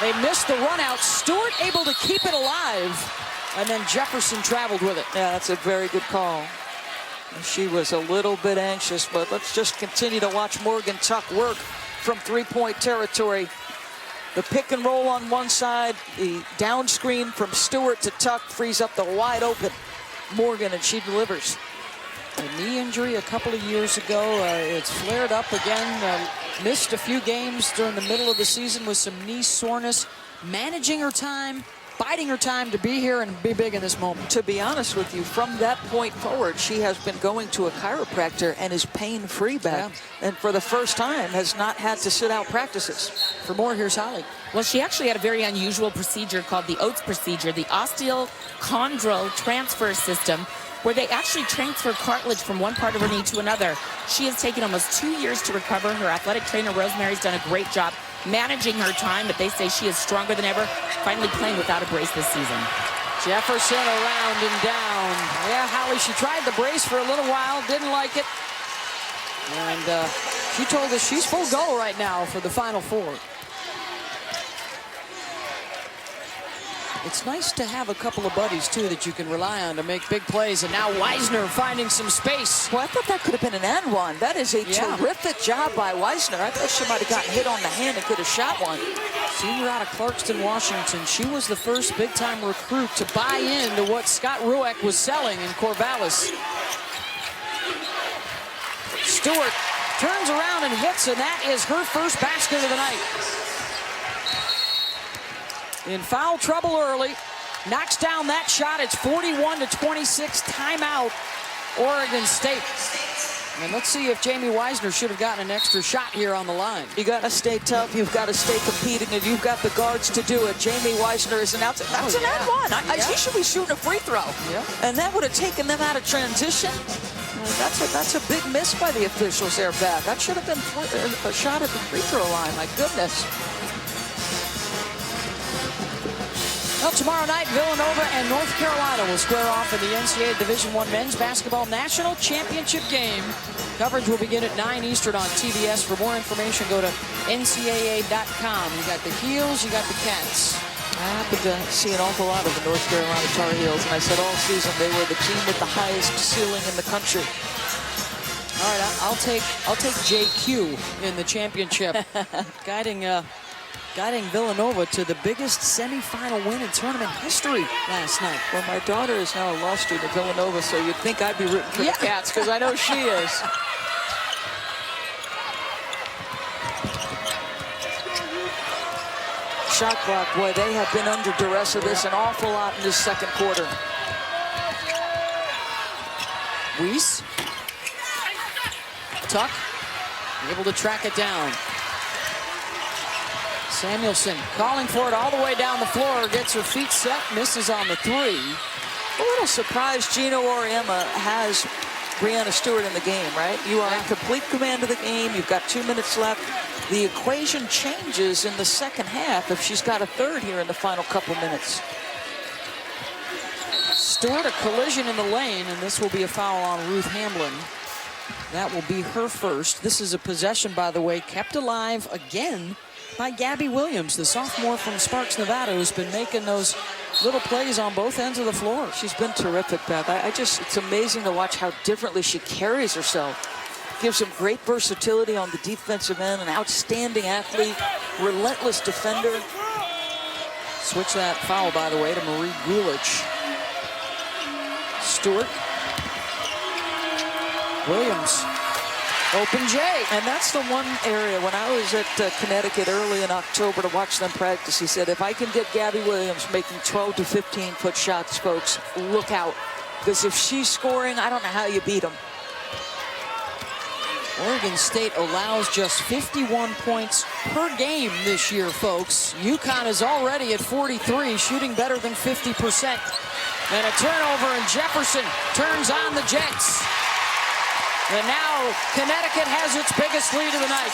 S7: They missed the run out. Stewart able to keep it alive. And then Jefferson traveled with it.
S13: Yeah, that's a very good call. She was a little bit anxious, but let's just continue to watch Morgan Tuck work from 3-point territory. The pick and roll on one side, the down screen from Stewart to Tuck frees up the wide open Morgan, and she delivers.
S7: A knee injury a couple of years ago. It's flared up again Missed a few games during the middle of the season with some knee soreness. Managing her time, biding her time to be here and be big in this moment.
S13: To be honest with you, from that point forward, she has been going to a chiropractor and is pain-free back. Yeah. And for the first time, has not had to sit out practices.
S7: For more, here's Holly.
S9: Well, she actually had a very unusual procedure called the Oates procedure, the osteochondral transfer system, where they actually transfer cartilage from one part of her knee to another. She has taken almost 2 years to recover. Her athletic trainer, Rosemary's done a great job managing her time, but they say she is stronger than ever, finally playing without a brace this season.
S7: Jefferson around and down. Yeah, Holly, she tried the brace for a little while, didn't like it. And she told us she's full go right now for the Final Four. It's nice to have a couple of buddies, too, that you can rely on to make big plays. And now Wisner finding some space.
S13: Well, I thought that could have been an and one. That is a terrific job by Wisner. I thought she might have gotten hit on the hand and could have shot one.
S7: Senior out of Clarkston, Washington. She was the first big-time recruit to buy into what Scott Rueck was selling in Corvallis. Stewart turns around and hits, and that is her first basket of the night. In foul trouble early, knocks down that shot. It's 41-26, timeout, Oregon State. And let's see if Jamie Wisner should have gotten an extra shot here on the line.
S13: You got to stay tough. You've got to stay competing, and you've got the guards to do it. Jamie Wisner is an out. That's an and one. He should be shooting a free throw. Yeah. And that would have taken them out of transition. That's a big miss by the officials there back. That should have been a shot at the free throw line. My goodness.
S7: Well, tomorrow night, Villanova and North Carolina will square off in the NCAA Division I Men's Basketball National Championship game. Coverage will begin at 9 Eastern on TBS. For more information, go to ncaa.com. You got the Heels, you got the Cats.
S13: I happened to see an awful lot of the North Carolina Tar Heels, and I said all season they were the team with the highest ceiling in the country.
S7: All right, I'll take JQ in the championship, guiding Villanova to the biggest semifinal win in tournament history last night.
S13: Well, my daughter is now a law student at Villanova, so you'd think I'd be rooting for the Cats, because I know she is. Shot clock, boy, they have been under duress of this an awful lot in this second quarter.
S7: Weiss. Tuck, able to track it down. Samuelson calling for it all the way down the floor, gets her feet set, misses on the three.
S13: A little surprised Gino Auriemma has Breanna Stewart in the game, right? You are in complete command of the game. You've got 2 minutes left. The equation changes in the second half if she's got a third here in the final couple minutes.
S7: Stewart, a collision in the lane, and this will be a foul on Ruth Hamlin. That will be her first. This is a possession, by the way, kept alive again by Gabby Williams, the sophomore from Sparks, Nevada, who's been making those little plays on both ends of the floor.
S13: She's been terrific, Beth. It's amazing to watch how differently she carries herself. Gives him great versatility on the defensive end, an outstanding athlete, relentless defender.
S7: Switch that foul, by the way, to Marie Gulich. Stewart. Williams. Open J.
S13: And that's the one area when I was at Connecticut early in October to watch them practice. He said, if I can get Gabby Williams making 12 to 15-foot shots, folks, look out. Because if she's scoring, I don't know how you beat them.
S7: Oregon State allows just 51 points per game this year, folks. UConn is already at 43, shooting better than 50%. And a turnover, and Jefferson turns on the Jets. And now Connecticut has its biggest lead of the night.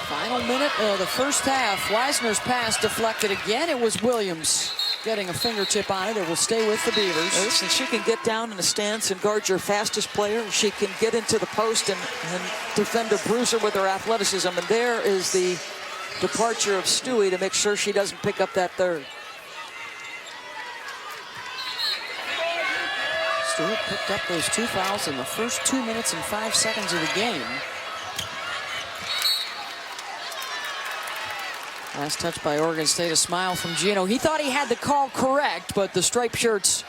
S7: Final minute of the first half. Wisner's pass deflected again. It was Williams getting a fingertip on it. It will stay with the Beavers.
S13: Listen, she can get down in the stance and guard your fastest player. She can get into the post and defend a bruiser with her athleticism. And there is the departure of Stewie to make sure she doesn't pick up that third.
S7: Stewart picked up those 2 fouls in the first 2 minutes and 5 seconds of the game. Last touch by Oregon State, a smile from Gino. He thought he had the call correct, but the striped shirts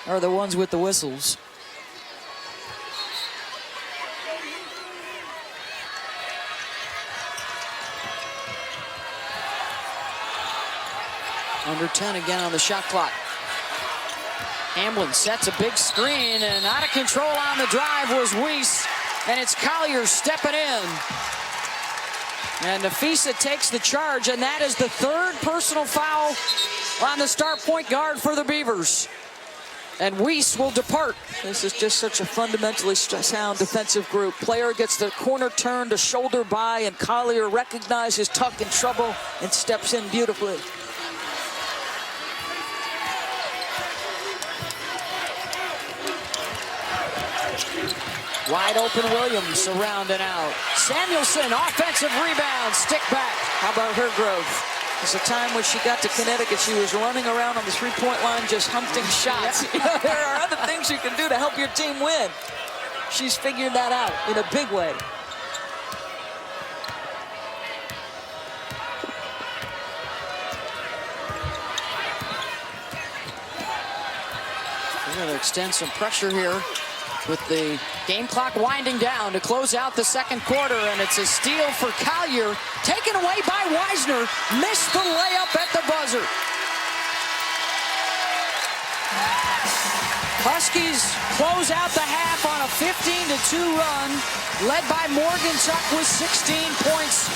S7: are the ones with the whistles. Under 10 again on the shot clock. Hamblin sets a big screen, and out of control on the drive was Weiss, and it's Collier stepping in. And Nafisa takes the charge, and that is the third personal foul on the star point guard for the Beavers. And Weiss will depart. This is just such a fundamentally sound defensive group. Player gets the corner turned, a shoulder by, and Collier recognizes Tuck in trouble and steps in beautifully. Wide open Williams around and out. Samuelson, offensive rebound, stick back. How about her growth? There's a time when she got to Connecticut, she was running around on the three-point line just hunting shots. You know, there are other things you can do to help your team win. She's figured that out in a big way. We're going to extend some pressure here with the game clock winding down to close out the second quarter, and it's a steal for Collier, taken away by Wisner, missed the layup at the buzzer. Huskies close out the half on a 15-2 run, led by Morgan Tuck with 16 points.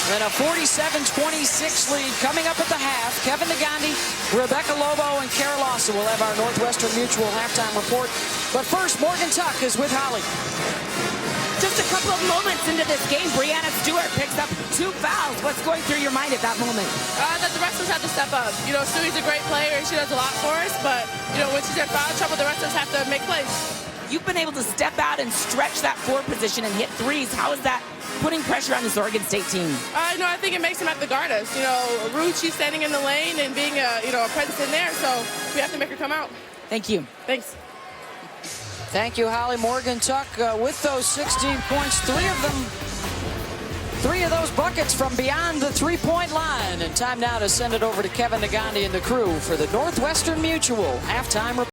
S7: And a 47-26 lead coming up at the half. Kevin Nagandi, Rebecca Lobo, and Kara Lawson will have our Northwestern Mutual halftime report. But first, Morgan Tuck is with Holly.
S9: Just a couple of moments into this game, Brianna Stewart picks up 2 fouls. What's going through your mind at that moment?
S15: That the rest of us have to step up. You know, Stewie's a great player and she does a lot for us, but, you know, when she's in foul trouble, the rest of us have to make plays.
S9: You've been able to step out and stretch that 4 position and hit threes. How is that putting pressure on this Oregon State team?
S15: No, I think it makes them have to guard us. You know, Ruth, she's standing in the lane and being a presence in there, so we have to make her come out.
S9: Thank you.
S15: Thanks.
S7: Thank you, Holly. Morgan Tuck with those 16 points, 3 of those buckets from beyond the three-point line. And time now to send it over to Kevin Nagandi and the crew for the Northwestern Mutual halftime report.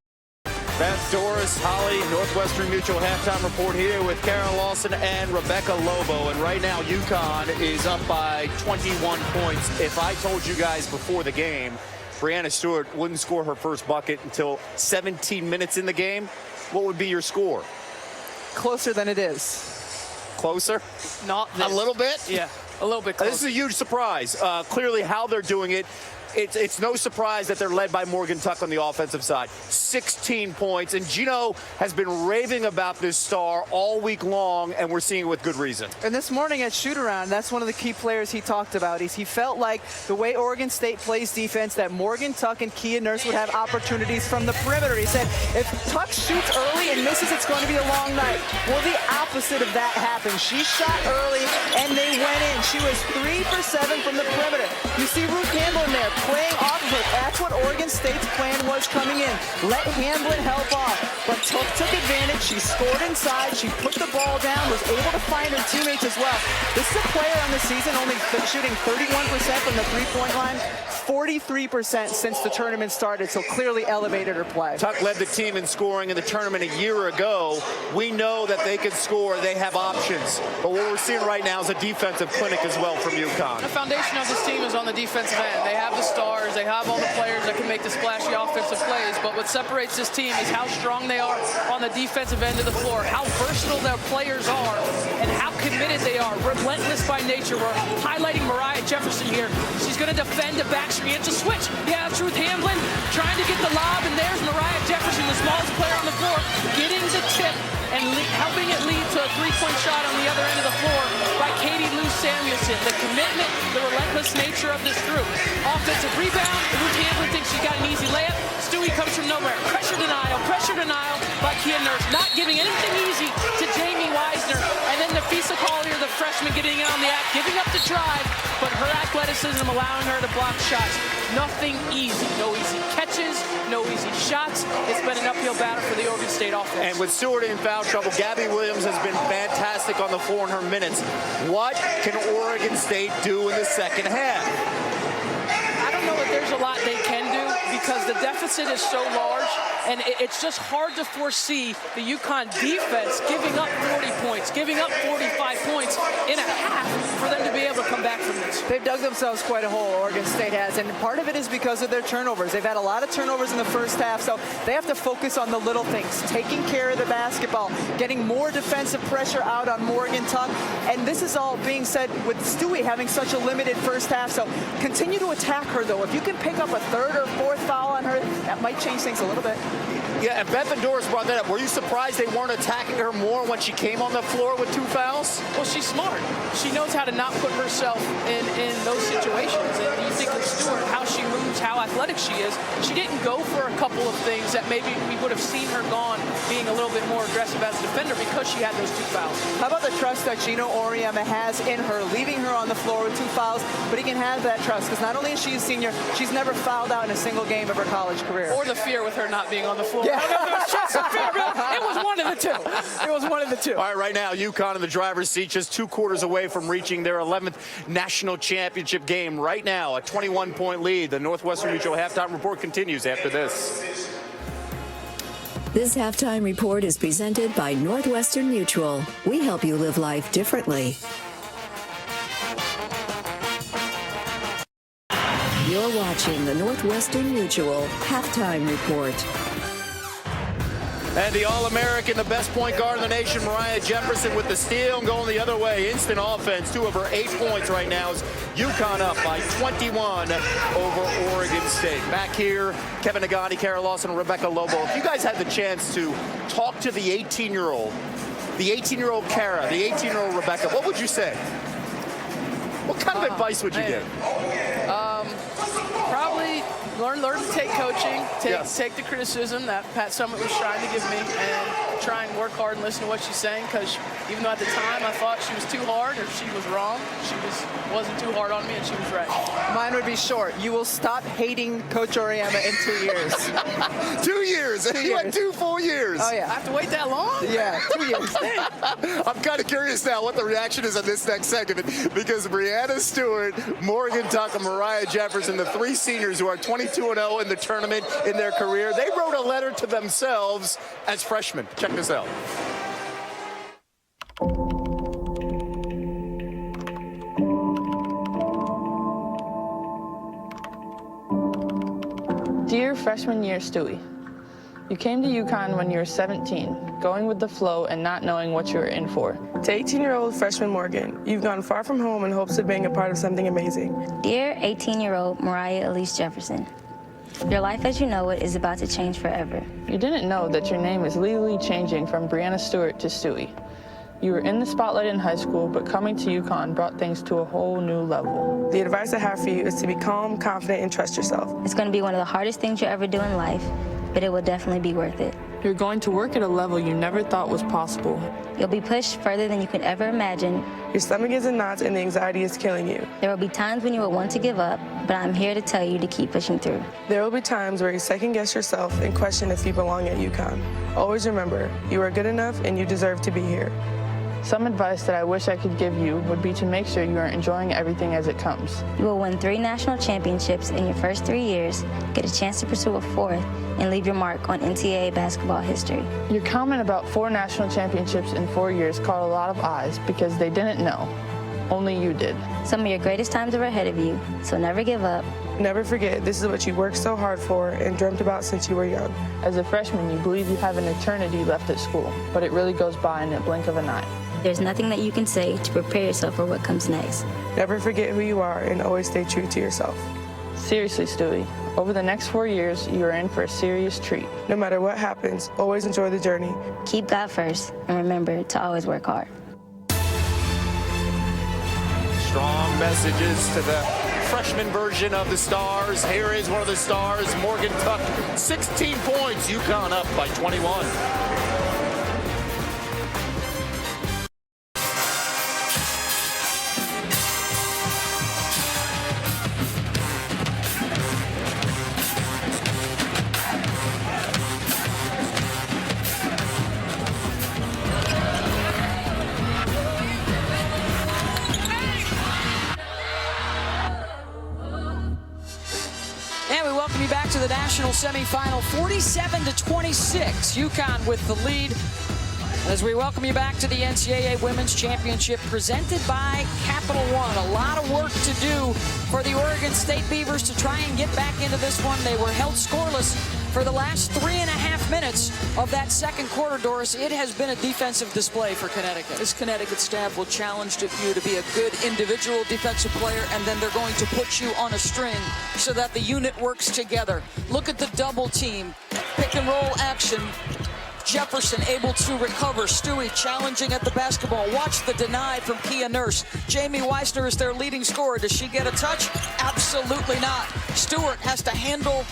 S16: Beth Doris, Holly, Northwestern Mutual halftime report here with Kara Lawson and Rebecca Lobo. And right now, UConn is up by 21 points. If I told you guys before the game, Brianna Stewart wouldn't score her first bucket until 17 minutes in the game, what would be your score?
S10: Closer than it is.
S16: Closer?
S14: Not this.
S16: A little bit?
S14: Yeah, a little bit closer.
S16: This is a huge surprise. Clearly how they're doing it. It's no surprise that they're led by Morgan Tuck on the offensive side. 16 points, and Gino has been raving about this star all week long, and we're seeing it with good reason.
S10: And this morning at shoot-around, that's one of the key players he talked about. He felt like the way Oregon State plays defense, that Morgan Tuck and Kia Nurse would have opportunities from the perimeter. He said, if Tuck shoots early and misses, it's going to be a long night. Well, the opposite of that happened. She shot early, and they went in. She was 3 for 7 from the perimeter. You see Ruth Hamblin there, playing off of it. That's what Oregon State's plan was coming in. Let Hamblin help off. But took advantage. She scored inside. She put the ball down, was able to find her teammates as well. This is a player on the season only shooting 31% from the three-point line, 43% since the tournament started, so clearly elevated her play.
S16: Tuck led the team in scoring in the tournament a year ago. We know that they can score. They have options. But what we're seeing right now is a defensive clinic as well from UConn.
S14: The foundation of this team is on the defensive end. They have the stars. They have all the players that can make the splashy offensive plays. But what separates this team is how strong they are on the defensive end of the floor, how versatile their players are, and how committed they are. Relentless by nature. We're highlighting Mariah Jefferson here. She's going to defend the back screen. It's a switch. Yeah, it's Ruth Hamblin trying to get the lob, and there's Mariah Jefferson, the smallest player on the floor, getting the tip and helping it lead to a three-point shot on the other end of the floor by Katie Lou Samuelson. The commitment, the relentless nature of this group. Offensive rebound. Ruth Hamblin thinks she got an easy layup. Stewie comes from nowhere. Pressure denial by Kia Nurse. Not giving anything easy to Jamie Wisner. And then Nafisa Collier, the freshman, getting in on the act, giving up the drive.
S17: but her athleticism allowing her to block shots. Nothing easy. No easy catches, no easy shots. It's been an uphill battle for the Oregon State offense.
S16: And with Stewart in foul trouble, Gabby Williams has been fantastic on the floor in her minutes. What can Oregon State do in the second half?
S17: I don't know that there's a lot they can do because the deficit is so large, and it's just hard to foresee the UConn defense giving up 40 points, giving up 45 points in a half for them to be able to come back from this.
S18: They've dug themselves quite a hole, Oregon State has, and part of it is because of their turnovers. They've had a lot of turnovers in the first half, so they have to focus on the little things, taking care of the basketball, getting more defensive pressure out on Morgan Tuck, and this is all being said with Stewie having such a limited first half, so continue to attack her, though. If you can pick up a third or fourth foul on her, that might change things a little bit.
S16: Yeah, and Beth and Doris brought that up. Were you surprised they weren't attacking her more when she came on the floor with 2 fouls?
S17: Well, she's smart. She knows how to not put herself in those situations. And you think of Stewart, how she moves, how athletic she is. She didn't go for a couple of things that maybe we would have seen her gone being a little bit more aggressive as a defender because she had those 2 fouls.
S18: How about the trust that Gino Auriemma has in her, leaving her on the floor with 2 fouls, but he can have that trust because not only is she a senior, she's never fouled out in a single game of her college career.
S17: Or the fear with her not being on the floor.
S18: Yeah.
S17: I don't know if it was trust or fear, but it was one of the two. It was one of the two.
S16: All right, right now, UConn in the driver's seat, just 2 quarters away from reaching their 11th national championship game. Right now, a 21-point lead. The Northwestern Mutual halftime report continues after this.
S1: This halftime report is presented by Northwestern Mutual. We help you live life differently. You're watching the Northwestern Mutual halftime report.
S16: And the All-American, the best point guard in the nation, Mariah Jefferson with the steal and going the other way. Instant offense, 2 of her 8 points right now. Is UConn up by 21 over Oregon State. Back here, Kevin Nagani, Kara Lawson, and Rebecca Lobo. If you guys had the chance to talk to the 18-year-old Kara, the 18-year-old Rebecca, what would you say? What kind of advice would you give?
S17: Probably learn to take coaching, take the criticism that Pat Summitt was trying to give me, and try and work hard and listen to what she's saying, because even though at the time I thought she was too hard or she was wrong, she wasn't too hard on me and she was right.
S18: Mine would be short. You will stop hating Coach Auriemma in 2 years.
S16: 2 years? You had 2 full years.
S18: Oh, yeah.
S17: I have to wait that long?
S18: Yeah, 2 years.
S16: I'm kind of curious now what the reaction is on this next segment, because Brianna Stewart, Morgan Tuck, and Mariah Jefferson, the 3 seniors who are 22-0 in the tournament in their career, they wrote a letter to themselves as freshmen. Check this out.
S4: Dear freshman year Stewie, you came to UConn when you were 17, going with the flow and not knowing what you were in for.
S12: To 18-year-old freshman Morgan, you've gone far from home in hopes of being a part of something amazing.
S3: Dear 18-year-old Mariah Elise Jefferson, your life as you know it is about to change forever.
S4: You didn't know that your name is legally changing from Brianna Stewart to Stewie. You were in the spotlight in high school, but coming to UConn brought things to a whole new level.
S12: The advice I have for you is to be calm, confident, and trust yourself.
S3: It's going to be one of the hardest things you'll ever do in life, but it will definitely be worth it.
S4: You're going to work at a level you never thought was possible.
S3: You'll be pushed further than you could ever imagine.
S12: Your stomach is in knots and the anxiety is killing you.
S3: There will be times when you will want to give up, but I'm here to tell you to keep pushing through.
S12: There will be times where you second-guess yourself and question if you belong at UConn. Always remember, you are good enough and you deserve to be here.
S4: Some advice that I wish I could give you would be to make sure you are enjoying everything as it comes.
S3: You will win 3 national championships in your first 3 years, get a chance to pursue a 4th, and leave your mark on NCAA basketball history.
S4: Your comment about 4 national championships in 4 years caught a lot of eyes because they didn't know. Only you did.
S3: Some of your greatest times are ahead of you, so never give up.
S12: Never forget, this is what you worked so hard for and dreamt about since you were young.
S4: As a freshman, you believe you have an eternity left at school, but it really goes by in a blink of an eye.
S3: There's nothing that you can say to prepare yourself for what comes next.
S12: Never forget who you are and always stay true to yourself.
S4: Seriously, Stewie, over the next 4 years, you are in for a serious treat.
S12: No matter what happens, always enjoy the journey.
S3: Keep God first, and remember to always work hard.
S16: Strong messages to the freshman version of the Stars. Here is one of the Stars, Morgan Tuck, 16 points. UConn up by 21.
S7: the national semifinal, 47-26. UConn with the lead. As we welcome you back to the NCAA Women's Championship presented by Capital One. A lot of work to do for the Oregon State Beavers to try and get back into this one. They were held scoreless for the last 3.5 minutes of that second quarter, Doris. It has been a defensive display for Connecticut.
S13: This Connecticut staff will challenge you to be a good individual defensive player, and then they're going to put you on a string so that the unit works together. Look at the double team, pick and roll action. Jefferson able to recover. Stewie challenging at the basketball. Watch the deny from Kia Nurse. Jamie Weisner is their leading scorer. Does she get a touch? Absolutely not. Stewart has to handle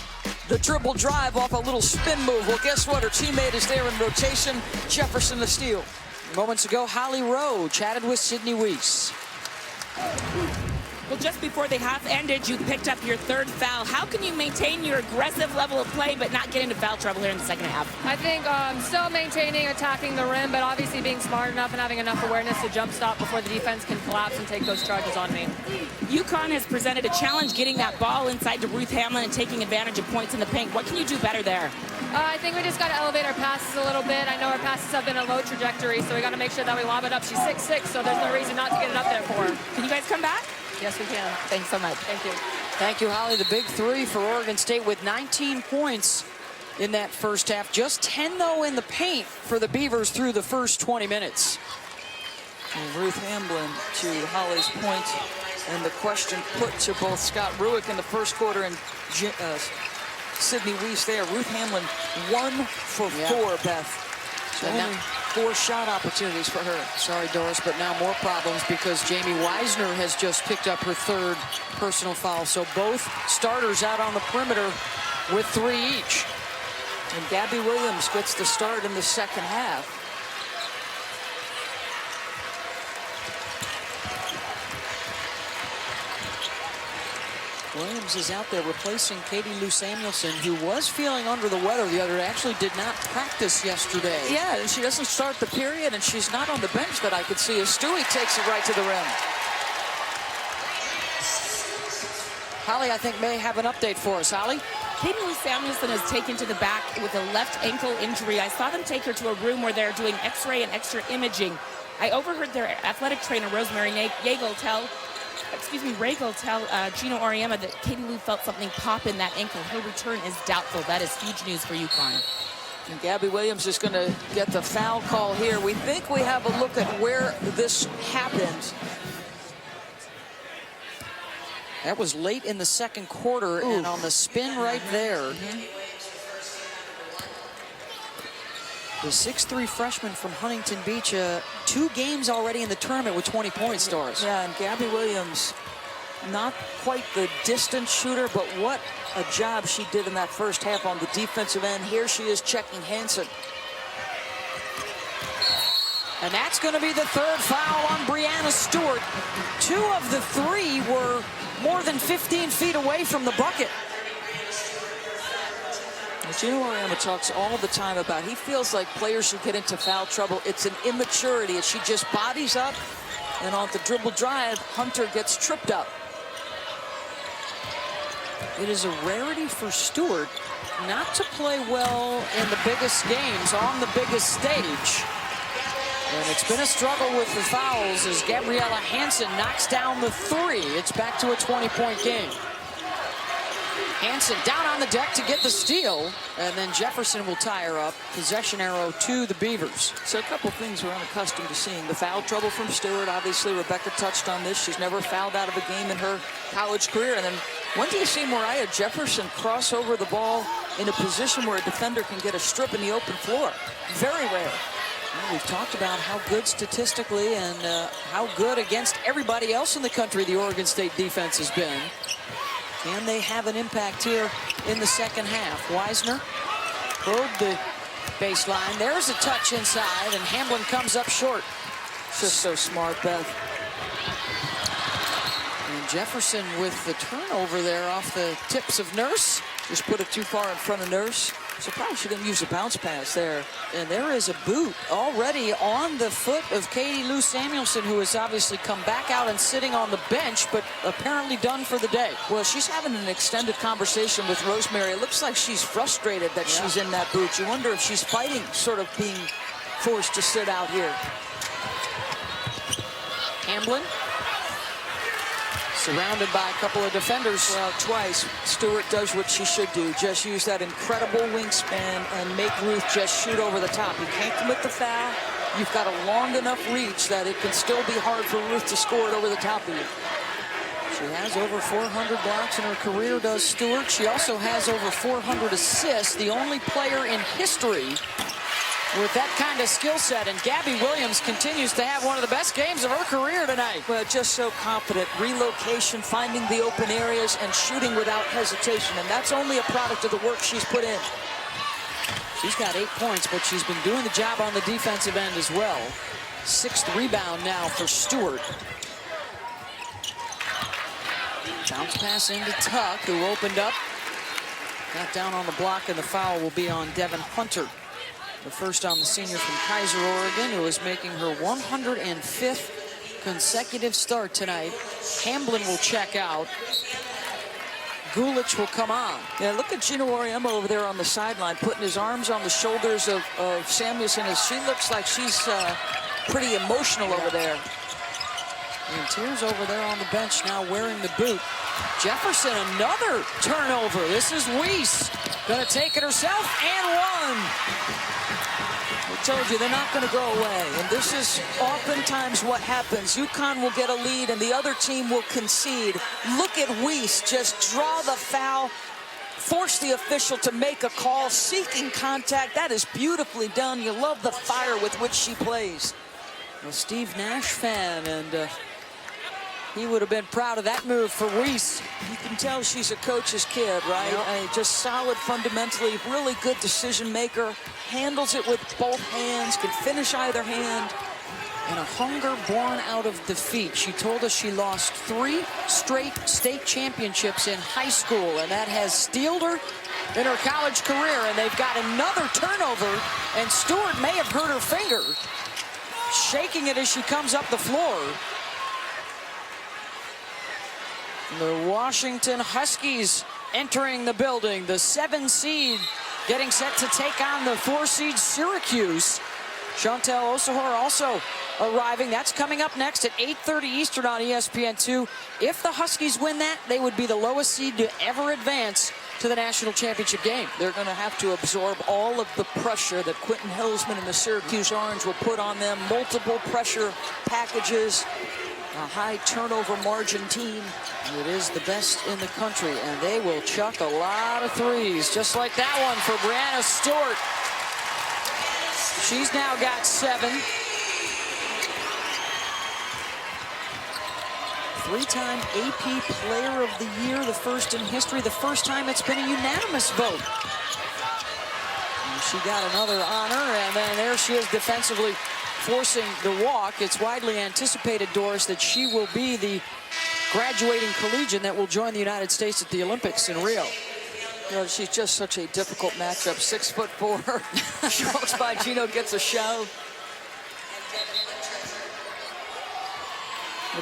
S13: the dribble drive off a little spin move. Well, guess what? Her teammate is there in rotation. Jefferson the steal.
S7: Moments ago, Holly Rowe chatted with Sydney Weiss.
S9: Well, just before the half ended, you picked up your third foul. How can you maintain your aggressive level of play but not get into foul trouble here in the second half?
S11: I think still maintaining, attacking the rim, but obviously being smart enough and having enough awareness to jump stop before the defense can collapse and take those charges on me.
S9: UConn has presented a challenge getting that ball inside to Ruth Hamlin and taking advantage of points in the paint. What can you do better there?
S11: I think we just got to elevate our passes a little bit. I know our passes have been a low trajectory, so we got to make sure that we lob it up. She's 6'6", so there's no reason not to get it up there for her.
S9: Can you guys come back?
S11: Yes, we can.
S9: Thanks so much.
S11: Thank you.
S7: Thank you, Holly. The big three for Oregon State with 19 points in that first half. Just 10, though, in the paint for the Beavers through the first 20 minutes.
S13: And Ruth Hamlin, to Holly's point, and the question put to both Scott Ruick in the first quarter and Sydney Weiss there. Ruth Hamlin 1 for 4, Beth. So only 4 shot opportunities for her.
S7: Sorry, Doris, but now more problems because Jamie Weisner has just picked up her third personal foul. So both starters out on the perimeter with 3 each.
S13: And Gabby Williams gets the start in the second half. Williams is out there replacing Katie Lou Samuelson, who was feeling under the weather the other day. Actually did not practice yesterday. Yeah, and she doesn't start the period, and she's not on the bench that I could see as Stewie takes it right to the rim.
S7: Holly, I think, may have an update for us. Holly?
S9: Katie Lou Samuelson is taken to the back with a left ankle injury. I saw them take her to a room where they're doing x-ray and extra imaging. I overheard their athletic trainer, Rosemary Regal, tell Gino Auriemma that Katie Lou felt something pop in that ankle. Her return is doubtful. That is huge news for UConn.
S13: And Gabby Williams is going to get the foul call here. We think we have a look at where this happened.
S7: That was late in the second quarter. Ooh. And on the spin right there. The 6'3" freshman from Huntington Beach, 2 games already in the tournament with 20 points, Doris.
S13: Yeah, and Gabby Williams, not quite the distance shooter, but what a job she did in that first half on the defensive end. Here she is checking Hansen.
S7: And that's going to be the third foul on Brianna Stewart. 2 of the 3 were more than 15 feet away from the bucket.
S13: Gino Auriemma talks all the time about he feels like players who get into foul trouble, it's an immaturity. She just bodies up, and on the dribble drive, Hunter gets tripped up.
S7: It is a rarity for Stewart not to play well in the biggest games, on the biggest stage. And it's been a struggle with the fouls as Gabriella Hansen knocks down the 3. It's back to a 20-point game. Hansen down on the deck to get the steal, and then Jefferson will tie her up. Possession arrow to the Beavers.
S13: So a couple things we're unaccustomed to seeing. The foul trouble from Stewart. Obviously, Rebecca touched on this. She's never fouled out of a game in her college career. And then when do you see Mariah Jefferson cross over the ball in a position where a defender can get a strip in the open floor? Very rare.
S7: Well, we've talked about how good statistically and how good against everybody else in the country the Oregon State defense has been. Can they have an impact here in the second half? Weisner probed the baseline. There's a touch inside, and Hamlin comes up short.
S13: Just so smart, Beth.
S7: And Jefferson with the turnover there off the tips of Nurse.
S13: Just put it too far in front of Nurse. Surprised she didn't use a bounce pass there. And there is a boot already on the foot of Katie Lou Samuelson, who has obviously come back out and sitting on the bench, but apparently done for the day. Well, she's having an extended conversation with Rosemary. It looks like she's frustrated that she's in that boot. You wonder if she's fighting, sort of being forced to sit out here. Hamblin. Surrounded by a couple of defenders. Well, twice, Stewart does what she should do. Just use that incredible wingspan and make Ruth just shoot over the top. You can't commit the foul. You've got a long enough reach that it can still be hard for Ruth to score it over the top of you. She has over 400 blocks in her career, does Stewart. She also has over 400 assists, the only player in history with that kind of skill set. And Gabby Williams continues to have one of the best games of her career tonight. Well, just so confident. Relocation, finding the open areas, and shooting without hesitation. And that's only a product of the work she's put in. She's got 8 points, but she's been doing the job on the defensive end as well. 6th rebound now for Stewart. Bounce pass into Tuck, who opened up. Got down on the block, and the foul will be on Devin Hunter. The first on the senior from Kaiser, Oregon, who is making her 105th consecutive start tonight. Hamblin will check out. Gulich will come on. Yeah, look at Gino Auriemma over there on the sideline, putting his arms on the shoulders of Samuelson, as she looks like she's pretty emotional over there. And Tears over there on the bench now wearing the boot. Jefferson, another turnover. This is Weiss. Gonna take it herself and one. I told you, they're not going to go away. And this is oftentimes what happens. UConn will get a lead and the other team will concede. Look at Weiss just draw the foul, force the official to make a call, seeking contact. That is beautifully done. You love the fire with which she plays. A Steve Nash fan, and he would have been proud of that move for Weiss. You can tell she's a coach's kid, right? Yep. Just solid fundamentally, really good decision maker, handles it with both hands, can finish either hand, and a hunger born out of defeat. She told us she lost 3 straight state championships in high school, and that has steeled her in her college career. And they've got another turnover, and Stewart may have hurt her finger, shaking it as she comes up the floor. The Washington Huskies entering the building. The 7 seed getting set to take on the 4 seed Syracuse. Chantel Osahor also arriving. That's coming up next at 8:30 Eastern on ESPN2. If the Huskies win that, they would be the lowest seed to ever advance to the national championship game. They're going to have to absorb all of the pressure that Quentin Hillsman and the Syracuse Orange will put on them. Multiple pressure packages. A high turnover margin team. It is the best in the country, and they will chuck a lot of threes, just like that one for Brianna Stewart. She's now got 7. 3-time AP Player of the Year, the first in history, the first time it's been a unanimous vote. And she got another honor, and then there she is defensively forcing the walk. It's widely anticipated, Doris, that she will be the graduating collegian that will join the United States at the Olympics in Rio. You know, she's just such a difficult matchup. 6'4". She walks by, Gino gets a shove.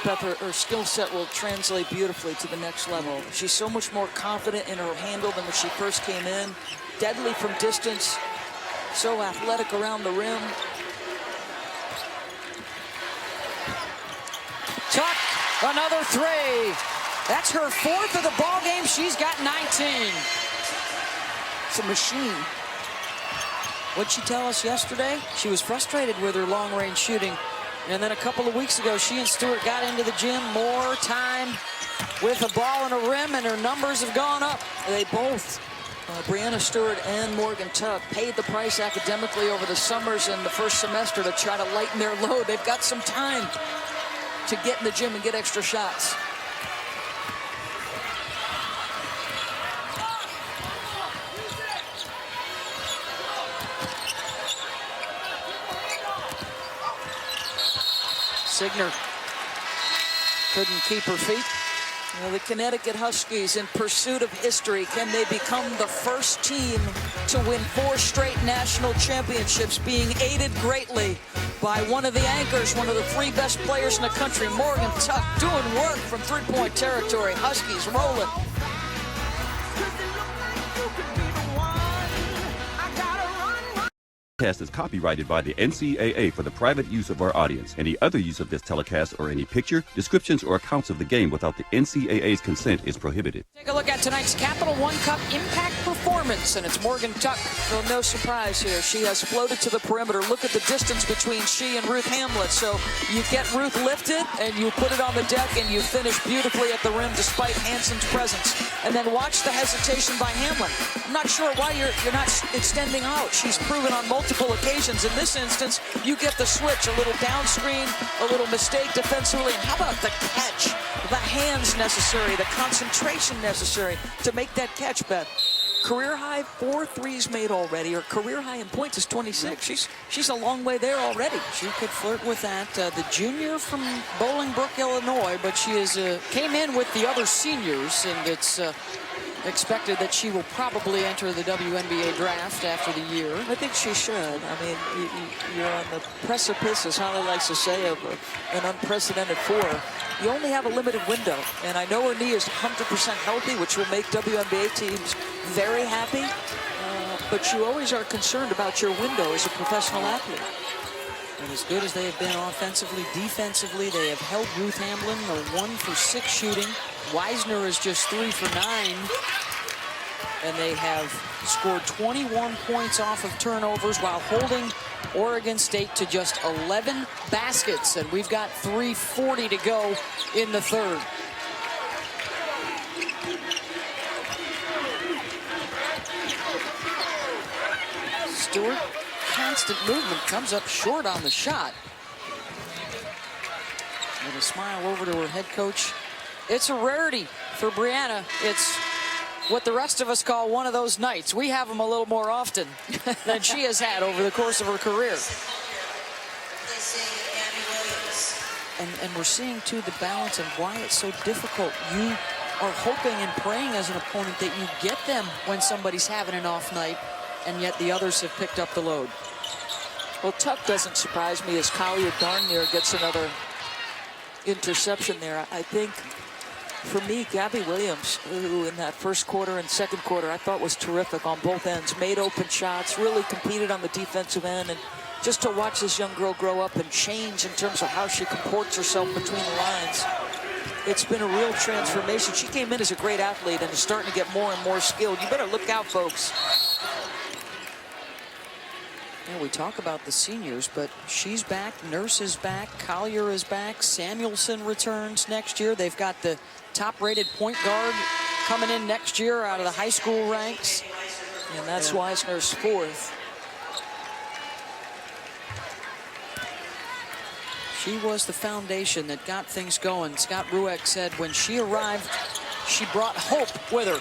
S13: But her skill set will translate beautifully to the next level. She's so much more confident in her handle than when she first came in. Deadly from distance. So athletic around the rim. Tuck, another 3. That's her 4th of the ball game. She's got 19. It's a machine. What'd she tell us yesterday? She was frustrated with her long-range shooting. And then a couple of weeks ago, she and Stewart got into the gym, more time with a ball and a rim, and her numbers have gone up. They both, Brianna Stewart and Morgan Tuck, paid the price academically over the summers and the first semester to try to lighten their load. They've got some time to get in the gym and get extra shots. Signer couldn't keep her feet. Well, the Connecticut Huskies in pursuit of history. Can they become the first team to win 4 straight national championships, being aided greatly by one of the anchors, one of the 3 best players in the country, Morgan Tuck, doing work from three-point territory. Huskies rolling.
S19: Telecast is copyrighted by the NCAA for the private use of our audience. Any other use of this telecast or any picture, descriptions, or accounts of the game without the NCAA's consent is prohibited.
S7: Take a look at tonight's Capital One Cup Impact Performance, and it's Morgan Tuck.
S13: So no surprise here. She has floated to the perimeter. Look at the distance between she and Ruth Hamlet. So you get Ruth lifted, and you put it on the deck, and you finish beautifully at the rim despite Hansen's presence. And then watch the hesitation by Hamlin. I'm not sure why you're not extending out. She's proven on multiple occasions. In this instance, you get the switch, a little down screen, a little mistake defensively. And how about the catch? The hands necessary, the concentration necessary to make that catch, Beth. Career high 4 threes made already. Her career high in points is 26. She's a long way there already.
S7: She could flirt with that. The junior from Bolingbrook, Illinois, but she came in with the other seniors, and it's expected that she will probably enter the WNBA draft after the year.
S13: I think she should. I mean, you're on the precipice, as Holly likes to say, of an unprecedented 4. You only have a limited window, and I know her knee is 100% healthy, which will make WNBA teams very happy, but you always are concerned about your window as a professional athlete.
S7: And as good as they have been offensively, defensively, they have held Ruth Hamlin. They're 1 for 6 shooting. Weisner is just 3 for 9. And they have scored 21 points off of turnovers while holding Oregon State to just 11 baskets. And we've got 3:40 to go in the third. Stewart, constant movement, comes up short on the shot. With a smile over to her head coach. It's a rarity for Brianna. It's what the rest of us call one of those nights. We have them a little more often than she has had over the course of her career. And we're seeing, too, the balance and why it's so difficult. You are hoping and praying as an opponent that you get them when somebody's having an off night, and yet the others have picked up the load.
S13: Well, Tuck doesn't surprise me as Collier darn near gets another interception there. I think, for me, Gabby Williams, who in that first quarter and second quarter I thought was terrific on both ends, made open shots, really competed on the defensive end, and just to watch this young girl grow up and change in terms of how she comports herself between the lines, it's been a real transformation. She came in as a great athlete and is starting to get more and more skilled. You better look out, folks.
S7: Yeah, we talk about the seniors, but she's back, Nurse is back, Collier is back, Samuelson returns next year. They've got the top-rated point guard coming in next year out of the high school ranks.
S13: And that's Weisner's 4th.
S7: She was the foundation that got things going. Scott Rueck said when she arrived, she brought hope with her.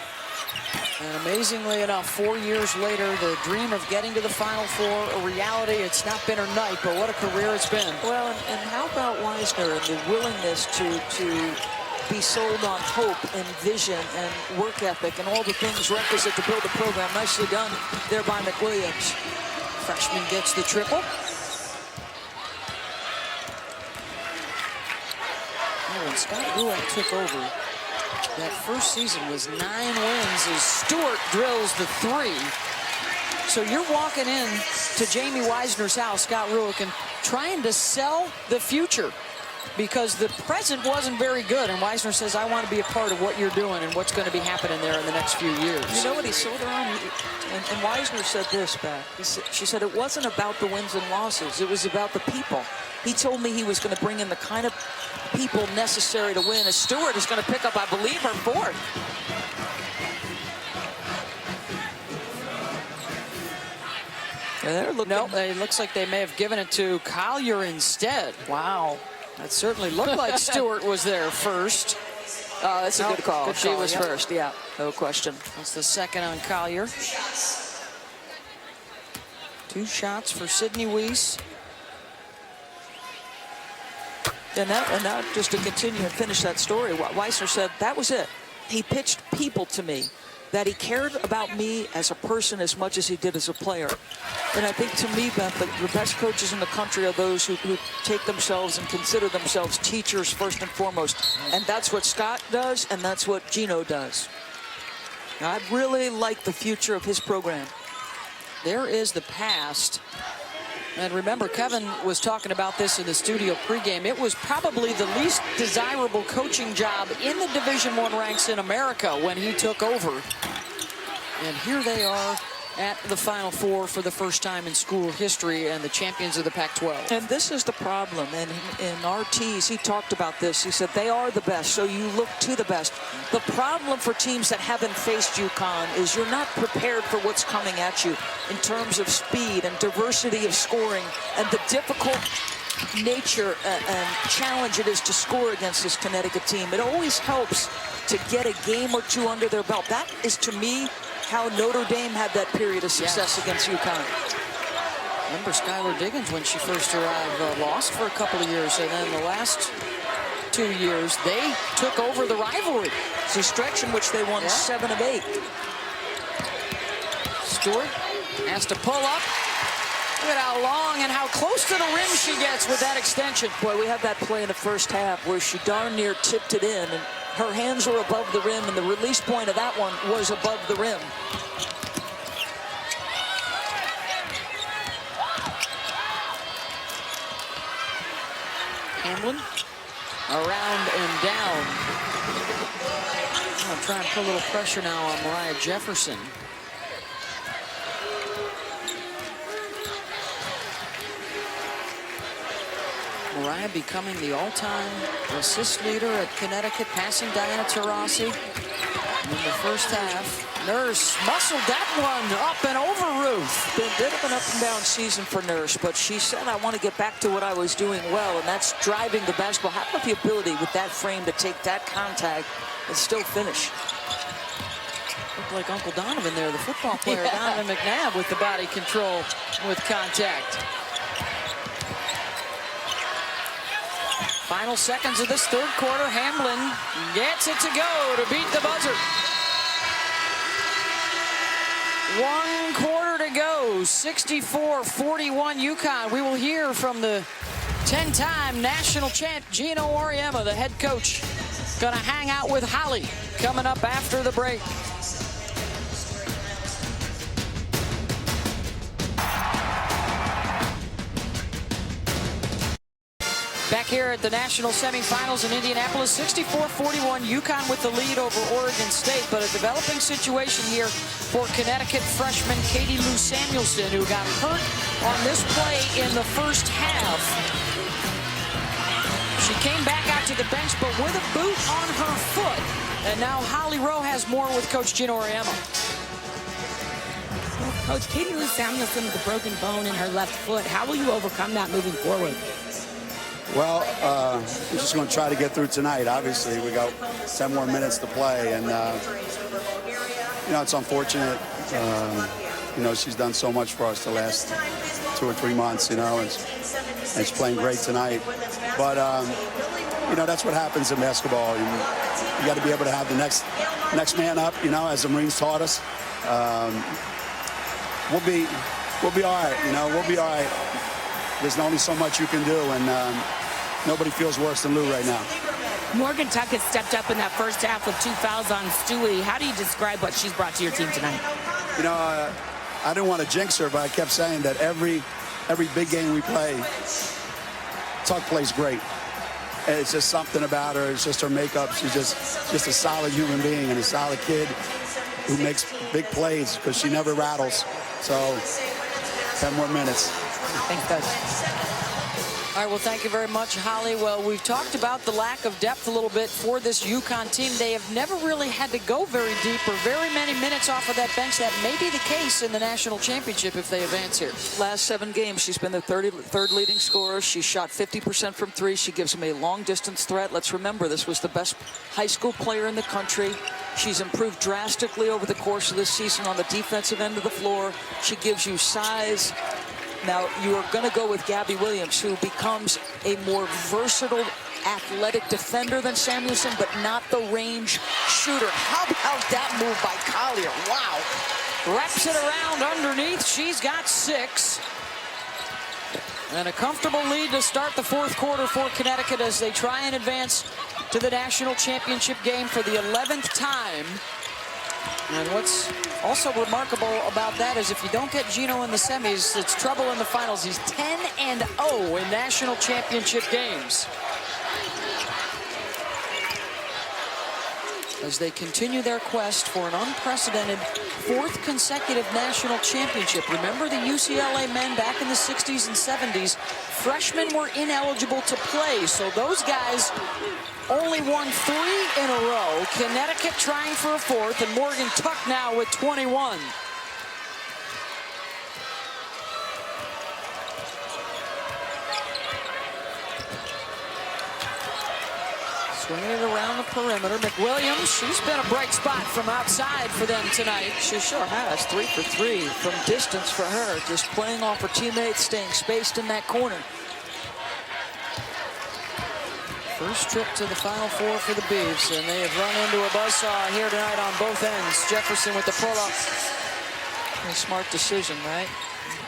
S7: And amazingly enough, 4 years later, the dream of getting to the Final Four, a reality. It's not been her night, but what a career it's been.
S13: Well, and how about Weisner and the willingness to be sold on hope and vision and work ethic and all the things requisite to build a program. Nicely done there by McWilliams.
S7: Freshman gets the triple. When Scott Rueck took over, that first season was 9 wins as Stewart drills the 3. So you're walking in to Jamie Weisner's house, Scott Rueck, and trying to sell the future because the present wasn't very good. And Weisner says, I want to be a part of what you're doing and what's going to be happening there in the next few years.
S13: You know what he sold her on? And Weisner said this back. She said it wasn't about the wins and losses. It was about the people. He told me he was going to bring in the kind of people necessary to win. As Stewart is going to pick up, I believe, her 4th.
S7: Nope, it looks like they may have given it to Collier instead. Wow. That certainly looked like Stewart was there first.
S13: That's a good call. She was first, yeah, no question.
S7: That's the second on Collier. 2 shots for Sydney Weiss.
S13: And now just to continue and finish that story, Weissner said that was it. He pitched people to me, that he cared about me as a person as much as he did as a player. And I think to me, Beth, the best coaches in the country are those who take themselves and consider themselves teachers first and foremost. And that's what Scott does, and that's what Gino does. Now, I really like the future of his program.
S7: There is the past. And remember, Kevin was talking about this in the studio pregame. It was probably the least desirable coaching job in the Division I ranks in America when he took over. And here they are at the Final Four for the first time in school history and the champions of the Pac-12.
S13: And this is the problem. And in RTs, he talked about this. He said they are the best, so you look to the best. The problem for teams that haven't faced UConn is you're not prepared for what's coming at you in terms of speed and diversity of scoring and the difficult nature and challenge it is to score against this Connecticut team. It always helps to get a game or two under their belt. That is, to me, how Notre Dame had that period of success against UConn.
S7: Remember Skylar Diggins, when she first arrived, lost for a couple of years, and then the last 2 years, they took over the rivalry.
S13: It's a stretch in which they won 7 of 8.
S7: Stewart has to pull up. Look at how long and how close to the rim she gets with that extension.
S13: Boy, we had that play in the first half where she darn near tipped it in, and her hands were above the rim, and the release point of that one was above the rim.
S7: Hamlin around and down. I'm trying to put a little pressure now on Mariah Jefferson. Mariah becoming the all-time assist leader at Connecticut, passing Diana Taurasi. In the first half, Nurse muscled that one up and over Ruth.
S13: Been a bit of an up-and-down season for Nurse, but she said, I want to get back to what I was doing well, and that's driving the basketball. How about the ability with that frame to take that contact and still finish?
S7: Looked like Uncle Donovan there, the football player, Donovan McNabb, with the body control with contact. Final seconds of this third quarter. Hamlin gets it to go to beat the buzzer. 1 quarter to go. 64-41 UConn. We will hear from the 10-time national champ Gino Auriemma, the head coach. Gonna hang out with Holly coming up after the break. Back here at the national semifinals in Indianapolis, 64-41, UConn with the lead over Oregon State, but a developing situation here for Connecticut freshman Katie Lou Samuelson, who got hurt on this play in the first half. She came back out to the bench, but with a boot on her foot. And now Holly Rowe has more with Coach Gino Auriemma.
S9: Coach, Katie Lou Samuelson with a broken bone in her left foot. How will you overcome that moving forward?
S20: Well, we're just going to try to get through tonight. Obviously, we got 10 more minutes to play, and you know, it's unfortunate. You know, she's done so much for us the last 2 or 3 months. You know, and she's playing great tonight. But you know, that's what happens in basketball. You got to be able to have the next man up. You know, as the Marines taught us. We'll be all right. You know, we'll be all right. There's only so much you can do, and nobody feels worse than Lou right now.
S9: Morgan Tuckett stepped up in that first half with 2 fouls on Stewie. How do you describe what she's brought to your team tonight?
S20: You know, I didn't want to jinx her, but I kept saying that every big game we play, Tuck plays great. And it's just something about her. It's just her makeup. She's just a solid human being and a solid kid who makes big plays because she never rattles. So 10 more minutes.
S9: Thanks, Coach.
S7: All right, well, thank you very much, Holly. Well, we've talked about the lack of depth a little bit for this UConn team. They have never really had to go very deep or very many minutes off of that bench. That may be the case in the national championship if they advance here.
S13: Last 7 games, she's been the third leading scorer. She shot 50% from 3. She gives them a long-distance threat. Let's remember, this was the best high school player in the country. She's improved drastically over the course of this season on the defensive end of the floor. She gives you size. Now, you are going to go with Gabby Williams, who becomes a more versatile, athletic defender than Samuelson, but not the range shooter. How about that move by Collier? Wow.
S7: Wraps it around underneath. She's got 6. And a comfortable lead to start the 4th quarter for Connecticut as they try and advance to the national championship game for the 11th time. And what's also remarkable about that is if you don't get Gino in the semis, it's trouble in the finals. He's 10-0 in national championship games. As they continue their quest for an unprecedented 4th consecutive national championship. Remember the UCLA men back in the 60s and 70s, freshmen were ineligible to play, so those guys only won 3 in a row. Connecticut trying for a 4th, and Morgan Tuck now with 21. Swinging it around the perimeter. McWilliams, she's been a bright spot from outside for them tonight.
S13: She sure has. 3 for 3 from distance for her. Just playing off her teammates, staying spaced in that corner. First trip to the Final Four for the Beavs, and they have run into a buzzsaw here tonight on both ends. Jefferson with the pull-up. A smart decision, right?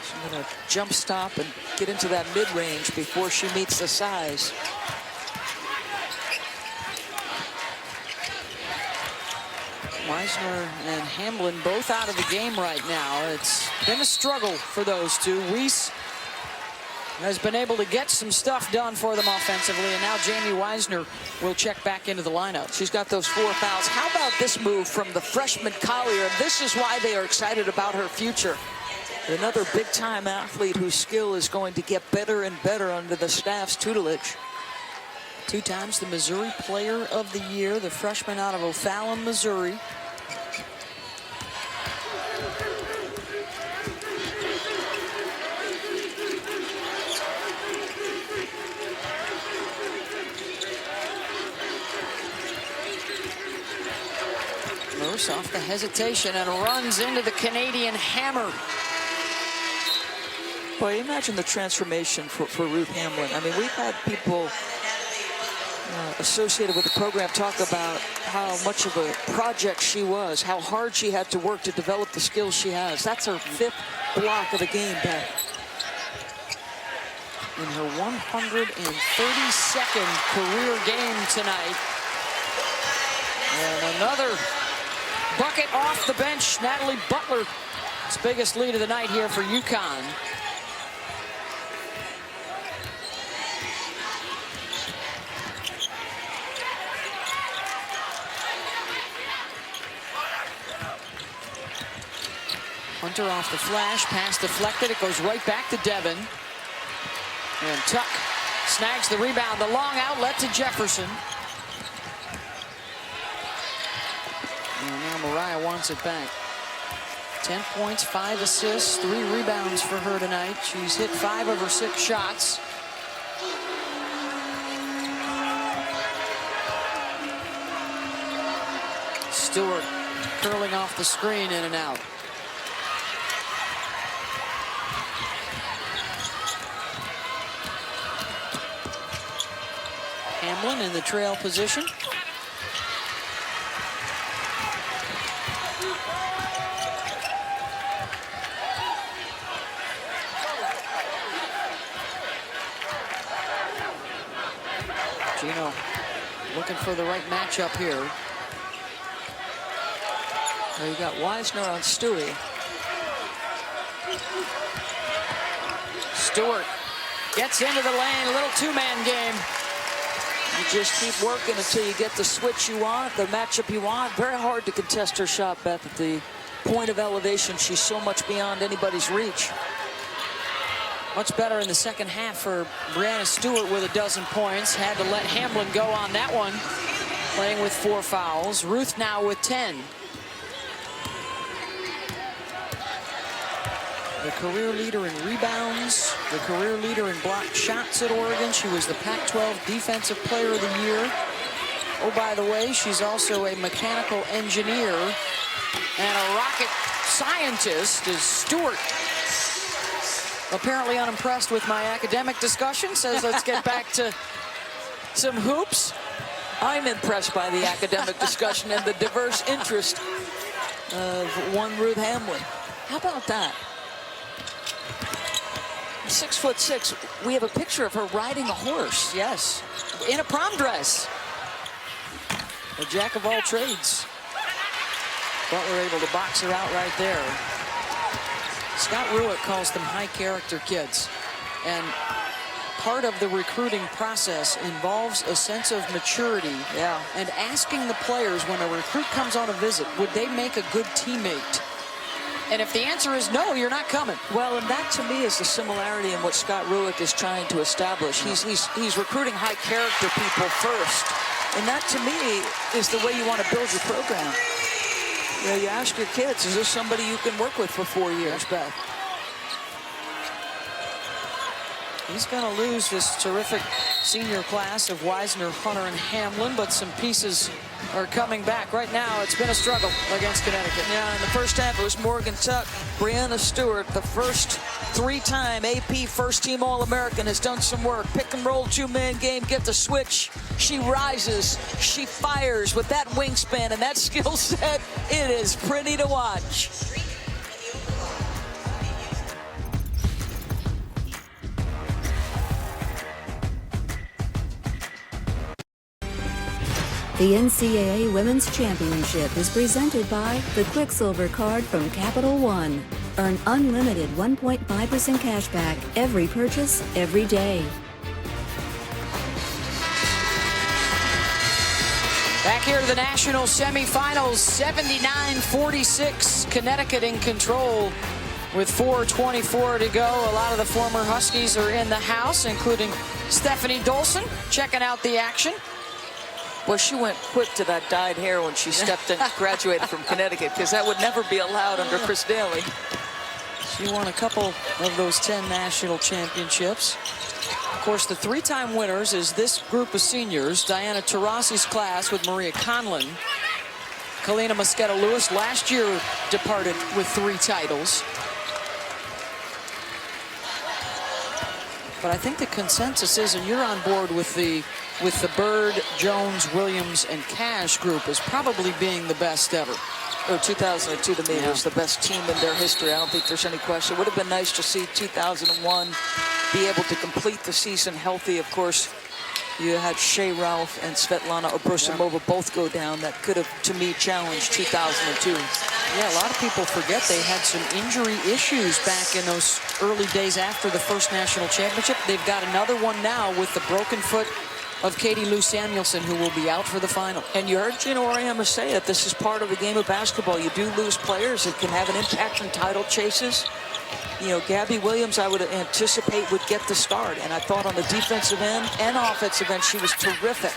S13: She's going to jump stop and get into that mid-range before she meets the size.
S7: Weisner and Hamblin both out of the game right now. It's been a struggle for those two. Weiss has been able to get some stuff done for them offensively, and now Jamie Weisner will check back into the lineup.
S13: She's got those 4 fouls. How about this move from the freshman Collier? This is why they are excited about her future. Another big-time athlete whose skill is going to get better and better under the staff's tutelage.
S7: 2 times the Missouri Player of the Year, the freshman out of O'Fallon, Missouri. Nurse off the hesitation and runs into the Canadian hammer.
S13: Boy, imagine the transformation for Ruth Hamblin. I mean, we've had people associated with the program talk about how much of a project she was, how hard she had to work to develop the skills she has. That's her 5th block of the game back.
S7: In her 132nd career game tonight. And another bucket off the bench. Natalie Butler, its biggest lead of the night here for UConn. Hunter off the flash, pass deflected, it goes right back to Devin. And Tuck snags the rebound, the long outlet to Jefferson. And now Mariah wants it back. 10 points, 5 assists, 3 rebounds for her tonight. She's hit 5 of her 6 shots. Stewart curling off the screen, in and out. Hamblin in the trail position. Gino looking for the right matchup here. So you got Weisner on Stewie. Stewart gets into the lane, a little 2-man game.
S13: You just keep working until you get the switch you want, the matchup you want. Very hard to contest her shot, Beth, at the point of elevation. She's so much beyond anybody's reach.
S7: Much better in the second half for Brianna Stewart with 12 points. Had to let Hamblin go on that one, playing with 4 fouls. Ruth now with 10. The career leader in rebounds, the career leader in blocked shots at Oregon. She was the Pac-12 Defensive Player of the Year. Oh, by the way, she's also a mechanical engineer and a rocket scientist is Stewart. apparently unimpressed with my academic discussion, says let's get back to some hoops.
S13: I'm impressed by the academic discussion and the diverse interest of one Ruth Hamlin. How about that? 6'6". We have a picture of her riding a horse. Yes, in a prom dress. A jack of all trades.
S7: Butler able to box her out right there. Scott Ruick calls them high character kids. And part of the recruiting process involves a sense of maturity.
S13: Yeah.
S7: And asking the players when a recruit comes on a visit, would they make a good teammate? And if the answer is no, you're not coming.
S13: Well, and that to me is the similarity in what Scott Ruick is trying to establish. He's recruiting high character people first. And that to me is the way you want to build your program. You know, you ask your kids, is this somebody you can work with for 4 years, Beth?
S7: He's going to lose this terrific senior class of Wisner, Hunter, and Hamlin, but some pieces are coming back. Right now, it's been a struggle against Connecticut.
S13: Yeah, in the first half, it was Morgan Tuck. Brianna Stewart, the first three-time AP first-team All-American, has done some work. Pick and roll, two-man game, get the switch. She rises, she fires with that wingspan and that skill set. It is pretty to watch.
S1: The NCAA Women's Championship is presented by the Quicksilver Card from Capital One. Earn unlimited 1.5% cash back every purchase, every day.
S7: Back here to the national semifinals, 79-46, Connecticut in control with 4:24 to go. A lot of the former Huskies are in the house, including Stephanie Dolson, checking out the action.
S13: Well, she went quick to that dyed hair when she stepped in, graduated from Connecticut, because that would never be allowed under Chris Daly.
S7: She won a couple of those 10 national championships. Of course, the three-time winners is this group of seniors. Diana Taurasi's class with Maria Conlon. Kalina Mosqueda-Lewis last year departed with 3 titles. But I think the consensus is, and you're on board with the Bird, Jones, Williams, and Cash group as probably being the best ever.
S13: 2002 to me was the best team in their history. I don't think there's any question. It would have been nice to see 2001 be able to complete the season healthy. Of course, you had Shea Ralph and Svetlana Abrosimova both go down. That could have, to me, challenged 2002.
S7: Yeah, a lot of people forget they had some injury issues back in those early days after the first national championship. They've got another one now with the broken foot of Katie Lou Samuelson, who will be out for the final.
S13: And you heard Gina Auriemma say it. This is part of the game of basketball. You do lose players that can have an impact on title chases. You know, Gabby Williams, I would anticipate, would get the start. And I thought on the defensive end and offensive end, she was terrific.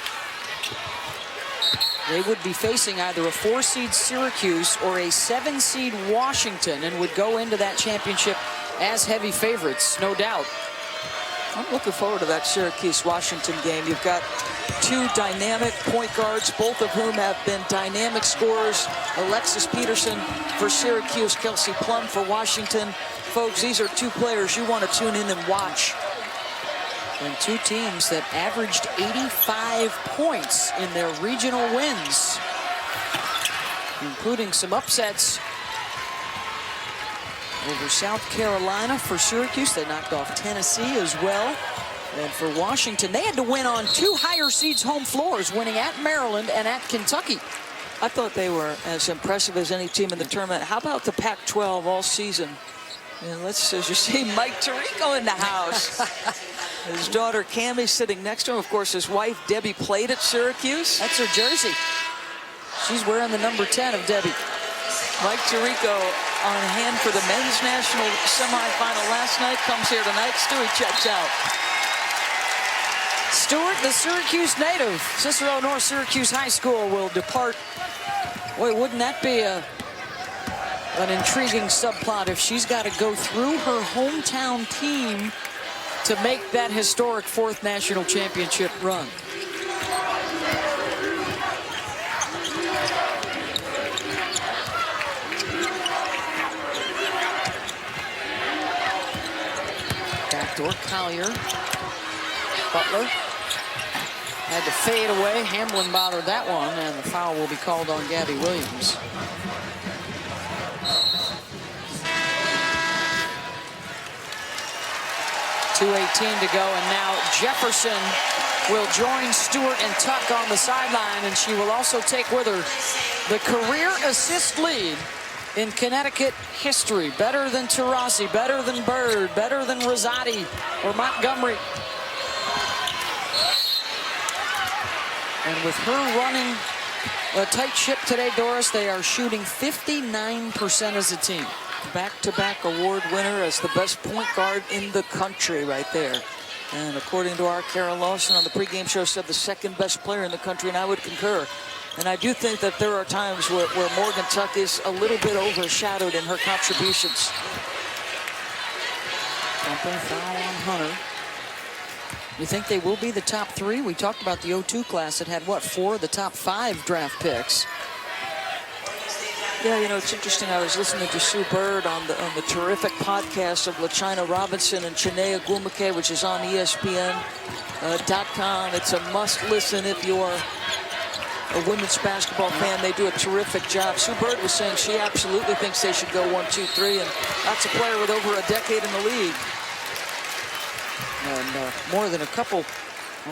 S7: They would be facing either a 4-seed Syracuse or a 7-seed Washington and would go into that championship as heavy favorites, no doubt.
S13: I'm looking forward to that Syracuse-Washington game. You've got 2 dynamic point guards, both of whom have been dynamic scorers. Alexis Peterson for Syracuse, Kelsey Plum for Washington. Folks, these are 2 players you want to tune in and watch.
S7: And 2 teams that averaged 85 points in their regional wins, including some upsets over South Carolina for Syracuse. They knocked off Tennessee as well. And for Washington, they had to win on 2 higher seeds home floors, winning at Maryland and at Kentucky.
S13: I thought they were as impressive as any team in the tournament. How about the Pac-12 all season? And let's, as you see, Mike Tirico in the house. His daughter Cammie sitting next to him. Of course, his wife Debbie played at Syracuse.
S7: That's her jersey. She's wearing the number 10 of Debbie.
S13: Mike Tirico on hand for the men's national semifinal last night. Comes here tonight. Stewie checks out.
S7: Stewart, the Syracuse native, Cicero North Syracuse High School, will depart. Boy, wouldn't that be an intriguing subplot if she's got to go through her hometown team to make that historic 4th national championship run. Dork Collier. Butler had to fade away. Hamblin bothered that one, and the foul will be called on Gabby Williams. .218 to go, and now Jefferson will join Stewart and Tuck on the sideline, and she will also take with her the career assist lead in Connecticut history. Better than Taurasi, better than Bird, better than Rosati or Montgomery. And with her running a tight ship today, Doris, they are shooting 59% as a team. Back-to-back award winner as the best point guard in the country right there. And according to our Kara Lawson on the pregame show, said the second best player in the country, and I would concur. And I do think that there are times where Morgan Tuck is a little bit overshadowed in her contributions. Jumping foul on Hunter. You think they will be the top 3? We talked about the 02 class that had, what, 4 of the top 5 draft picks. Yeah, you know, it's interesting. I was listening to Sue Bird on the terrific podcast of LaChina Robinson and Chinea Gumake, which is on ESPN.com. It's a must-listen if you are a women's basketball fan. They do a terrific job. Sue Bird was saying she absolutely thinks they should go 1, 2, 3, and that's a player with over a decade in the league. And more than a couple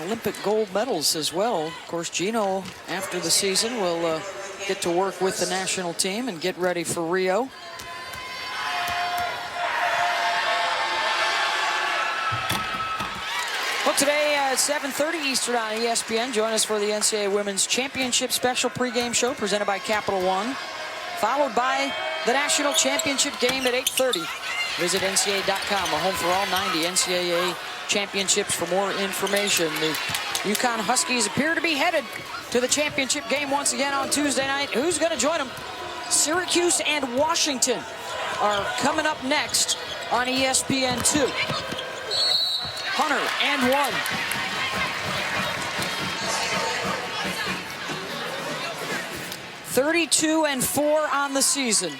S7: Olympic gold medals as well. Of course, Gino, after the season, will get to work with the national team and get ready for Rio. Well, today at 7:30 Eastern on ESPN, join us for the NCAA Women's Championship special pregame show presented by Capital One, followed by the national championship game at 8:30. Visit NCAA.com, a home for all 90 NCAA championships for more information. The UConn Huskies appear to be headed to the championship game once again on Tuesday night. Who's going to join them? Syracuse and Washington are coming up next on ESPN2. Hunter and 1. (32-4) on the season.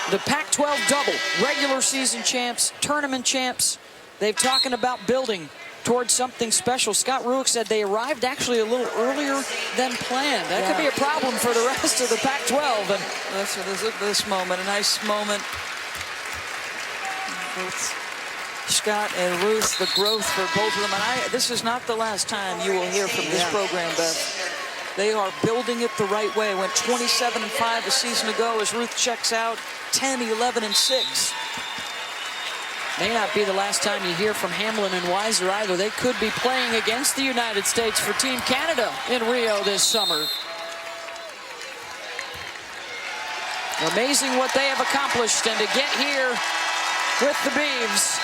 S7: The Pac-12 double, regular season champs, tournament champs. They've talking about building towards something special. Scott Rueck said they arrived actually a little earlier than planned. That could be a problem for the rest of the Pac-12. And look at this moment, a nice moment. Both Scott and Ruth, the growth for both of them. And this is not the last time you will hear from this program, Beth. They are building it the right way. Went 27-5 a season ago as Ruth checks out. 10-11-6. May not be the last time you hear from Hamlin and Weiser either. They could be playing against the United States for Team Canada in Rio this summer. Amazing what they have accomplished, and to get here with the Beavs.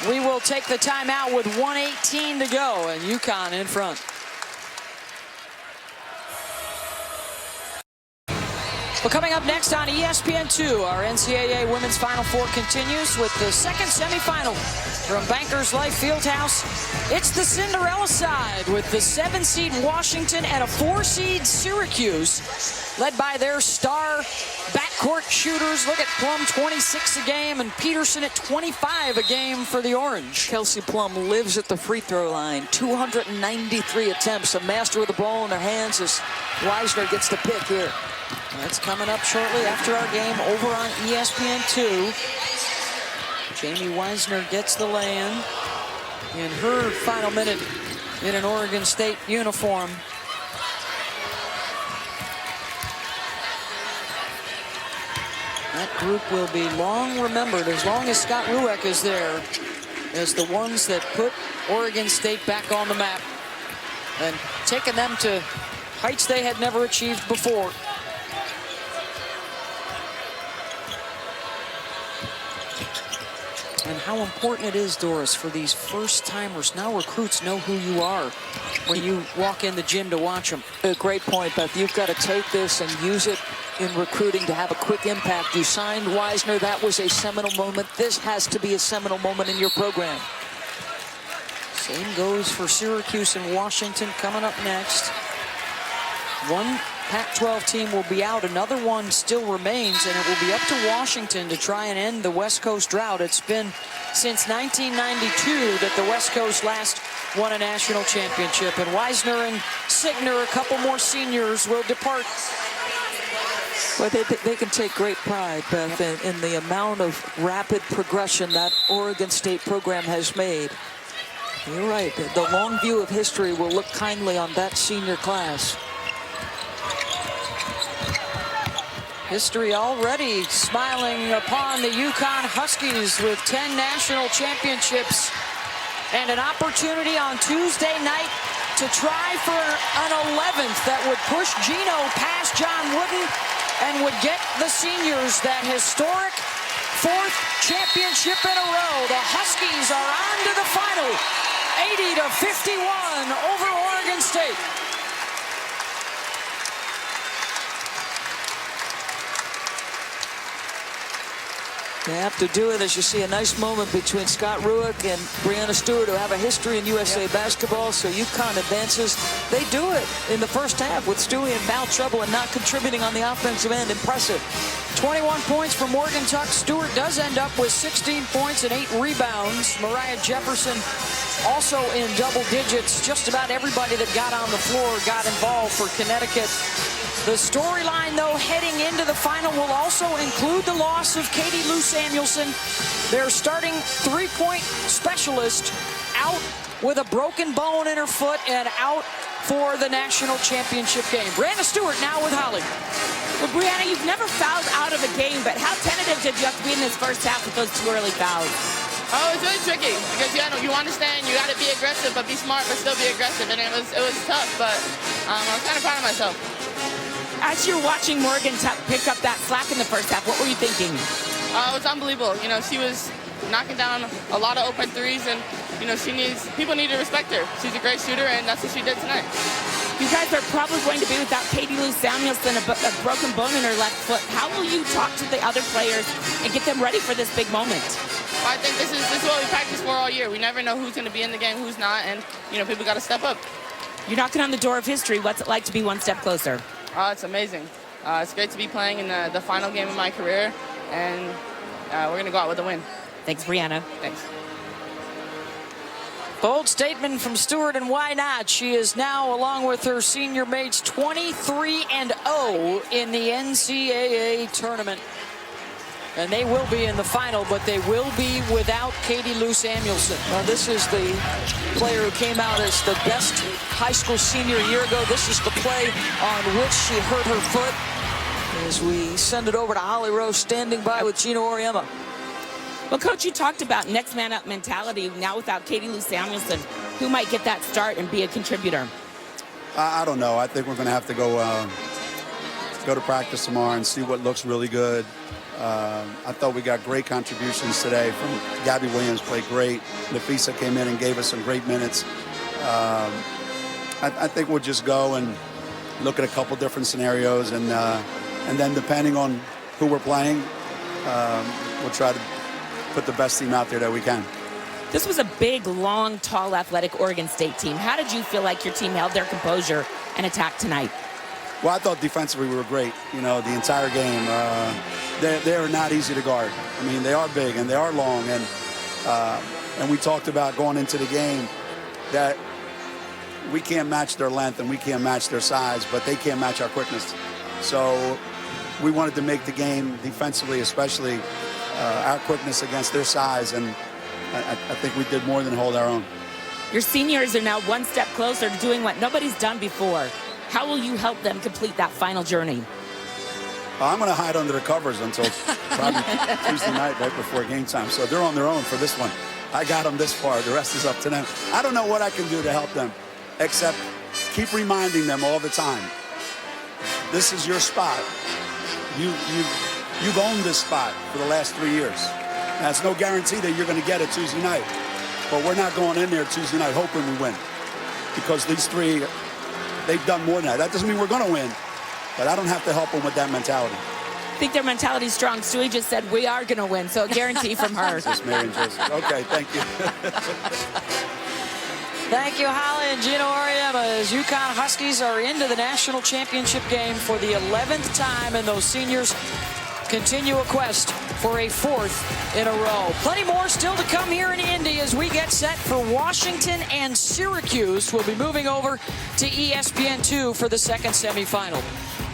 S7: We will take the timeout with 1:18 to go, and UConn in front. Well, coming up next on ESPN2, our NCAA Women's Final Four continues with the second semifinal from Bankers Life Fieldhouse. It's the Cinderella side with the 7-seed Washington and a 4-seed Syracuse, led by their star backcourt shooters. Look at Plum, 26 a game, and Peterson at 25 a game for the Orange. Kelsey Plum lives at the free throw line. 293 attempts, a master with the ball in their hands as Weisner gets the pick here. That's coming up shortly after our game over on ESPN2. Jamie Weisner gets the lay-in in her final minute in an Oregon State uniform. That group will be long remembered as long as Scott Rueck is there as the ones that put Oregon State back on the map and taking them to heights they had never achieved before. And how important it is, Doris, for these first-timers. Now recruits know who you are when you walk in the gym to watch them. A great point, Beth. You've got to take this and use it in recruiting to have a quick impact. You signed Weisner. That was a seminal moment. This has to be a seminal moment in your program. Same goes for Syracuse and Washington coming up next. One
S13: Pac-12 team will be out. Another one still remains, and it will be up to Washington to try and end the West Coast drought. It's been since 1992 that the West Coast last won a national championship, and Wisner and Signer, a couple more seniors, will depart. But they can take great pride, Beth, in the amount of rapid progression that Oregon State program has made. You're right. The long view of history will look kindly on that senior class. History already smiling upon the UConn Huskies with 10 national championships and an opportunity on Tuesday night to try for an 11th that would push Gino past John Wooden and would get the seniors that historic 4th championship in a row. The Huskies are on to the final, 80-51 over Oregon State. They have to do it as you see a nice moment between Scott Rueck and Brianna Stewart, who have a history in USA basketball. So UConn advances. They do it in the first half with Stewie in foul trouble and not contributing on the offensive end. Impressive. 21 points from Morgan Tuck. Stewart does end up with 16 points and 8 rebounds. Mariah Jefferson also in double digits. Just about everybody that got on the floor got involved for Connecticut. The storyline, though, heading into the final will also include the loss of Katie Lou Samuelson, their starting three-point specialist, out with a broken bone in her foot and out for the national championship game. Brianna Stewart now with Holly.
S9: Well, Brianna, you've never fouled out of a game, but how tentative did you have to be in this first half with those 2 early fouls?
S15: Oh, it's really tricky because you understand you got to be aggressive, but be smart, but still be aggressive, and it was tough. But I was kind of proud of myself.
S9: As you're watching Morgan Tuck pick up that slack in the first half, what were you thinking?
S15: It was unbelievable. She was knocking down a lot of open threes, and people need to respect her. She's a great shooter, and that's what she did tonight.
S9: You guys are probably going to be without Katie Lou Samuelson, a broken bone in her left foot. How will you talk to the other players and get them ready for this big moment?
S15: Well, I think this is what we practice for all year. We never know who's going to be in the game, who's not, and people got to step up.
S9: You're knocking on the door of history. What's it like to be one step closer?
S15: It's amazing. It's great to be playing in the final game of my career, and we're going to go out with a win.
S9: Thanks, Brianna.
S15: Thanks.
S13: Bold statement from Stewart, and why not? She is now, along with her senior mates, 23-0 in the NCAA tournament. And they will be in the final, but they will be without Katie Lou Samuelson. Now, this is the player who came out as the best high school senior a year ago. This is the play on which she hurt her foot. As we send it over to Holly Rose, standing by with Gino Auriemma.
S9: Well, Coach, you talked about next man up mentality. Now without Katie Lou Samuelson, who might get that start and be a contributor?
S20: I don't know. I think we're going to have to go to practice tomorrow and see what looks really good. I thought we got great contributions today from Gabby Williams, played great. Nafisa came in and gave us some great minutes. I think we'll just go and look at a couple different scenarios, and then depending on who we're playing, we'll try to put the best team out there that we can.
S9: This was a big, long, tall, athletic Oregon State team. How did you feel like your team held their composure and attacked tonight?
S20: Well, I thought defensively we were great, the entire game. They're not easy to guard. I mean, they are big and they are long, and we talked about going into the game that we can't match their length and we can't match their size, but they can't match our quickness. So we wanted to make the game defensively, especially our quickness against their size, and I think we did more than hold our own.
S9: Your seniors are now one step closer to doing what nobody's done before. How will you help them complete that final journey?
S20: I'm going to hide under the covers until probably Tuesday night, right before game time. So they're on their own for this one. I got them this far. The rest is up to them. I don't know what I can do to help them, except keep reminding them all the time. This is your spot. You've owned this spot for the last 3 years. Now, it's no guarantee that you're going to get it Tuesday night. But we're not going in there Tuesday night hoping we win. Because these three, they've done more than that. That doesn't mean we're going to win. But I don't have to help them with that mentality.
S9: I think their mentality is strong. Stewie just said we are going to win, so a guarantee from her.
S20: This is Mary and Joseph. Okay, thank you.
S7: Thank you, Holly and Gino Auriemma, as UConn Huskies are into the national championship game for the 11th time, and those seniors continue a quest for a 4th in a row. Plenty more still to come here in Indy as we get set for Washington and Syracuse. We'll be moving over to ESPN2 for the second semifinal.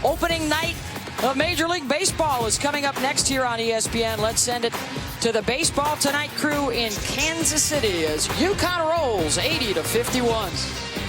S7: Opening night of Major League Baseball is coming up next here on ESPN. Let's send it to the Baseball Tonight crew in Kansas City as UConn rolls 80-51.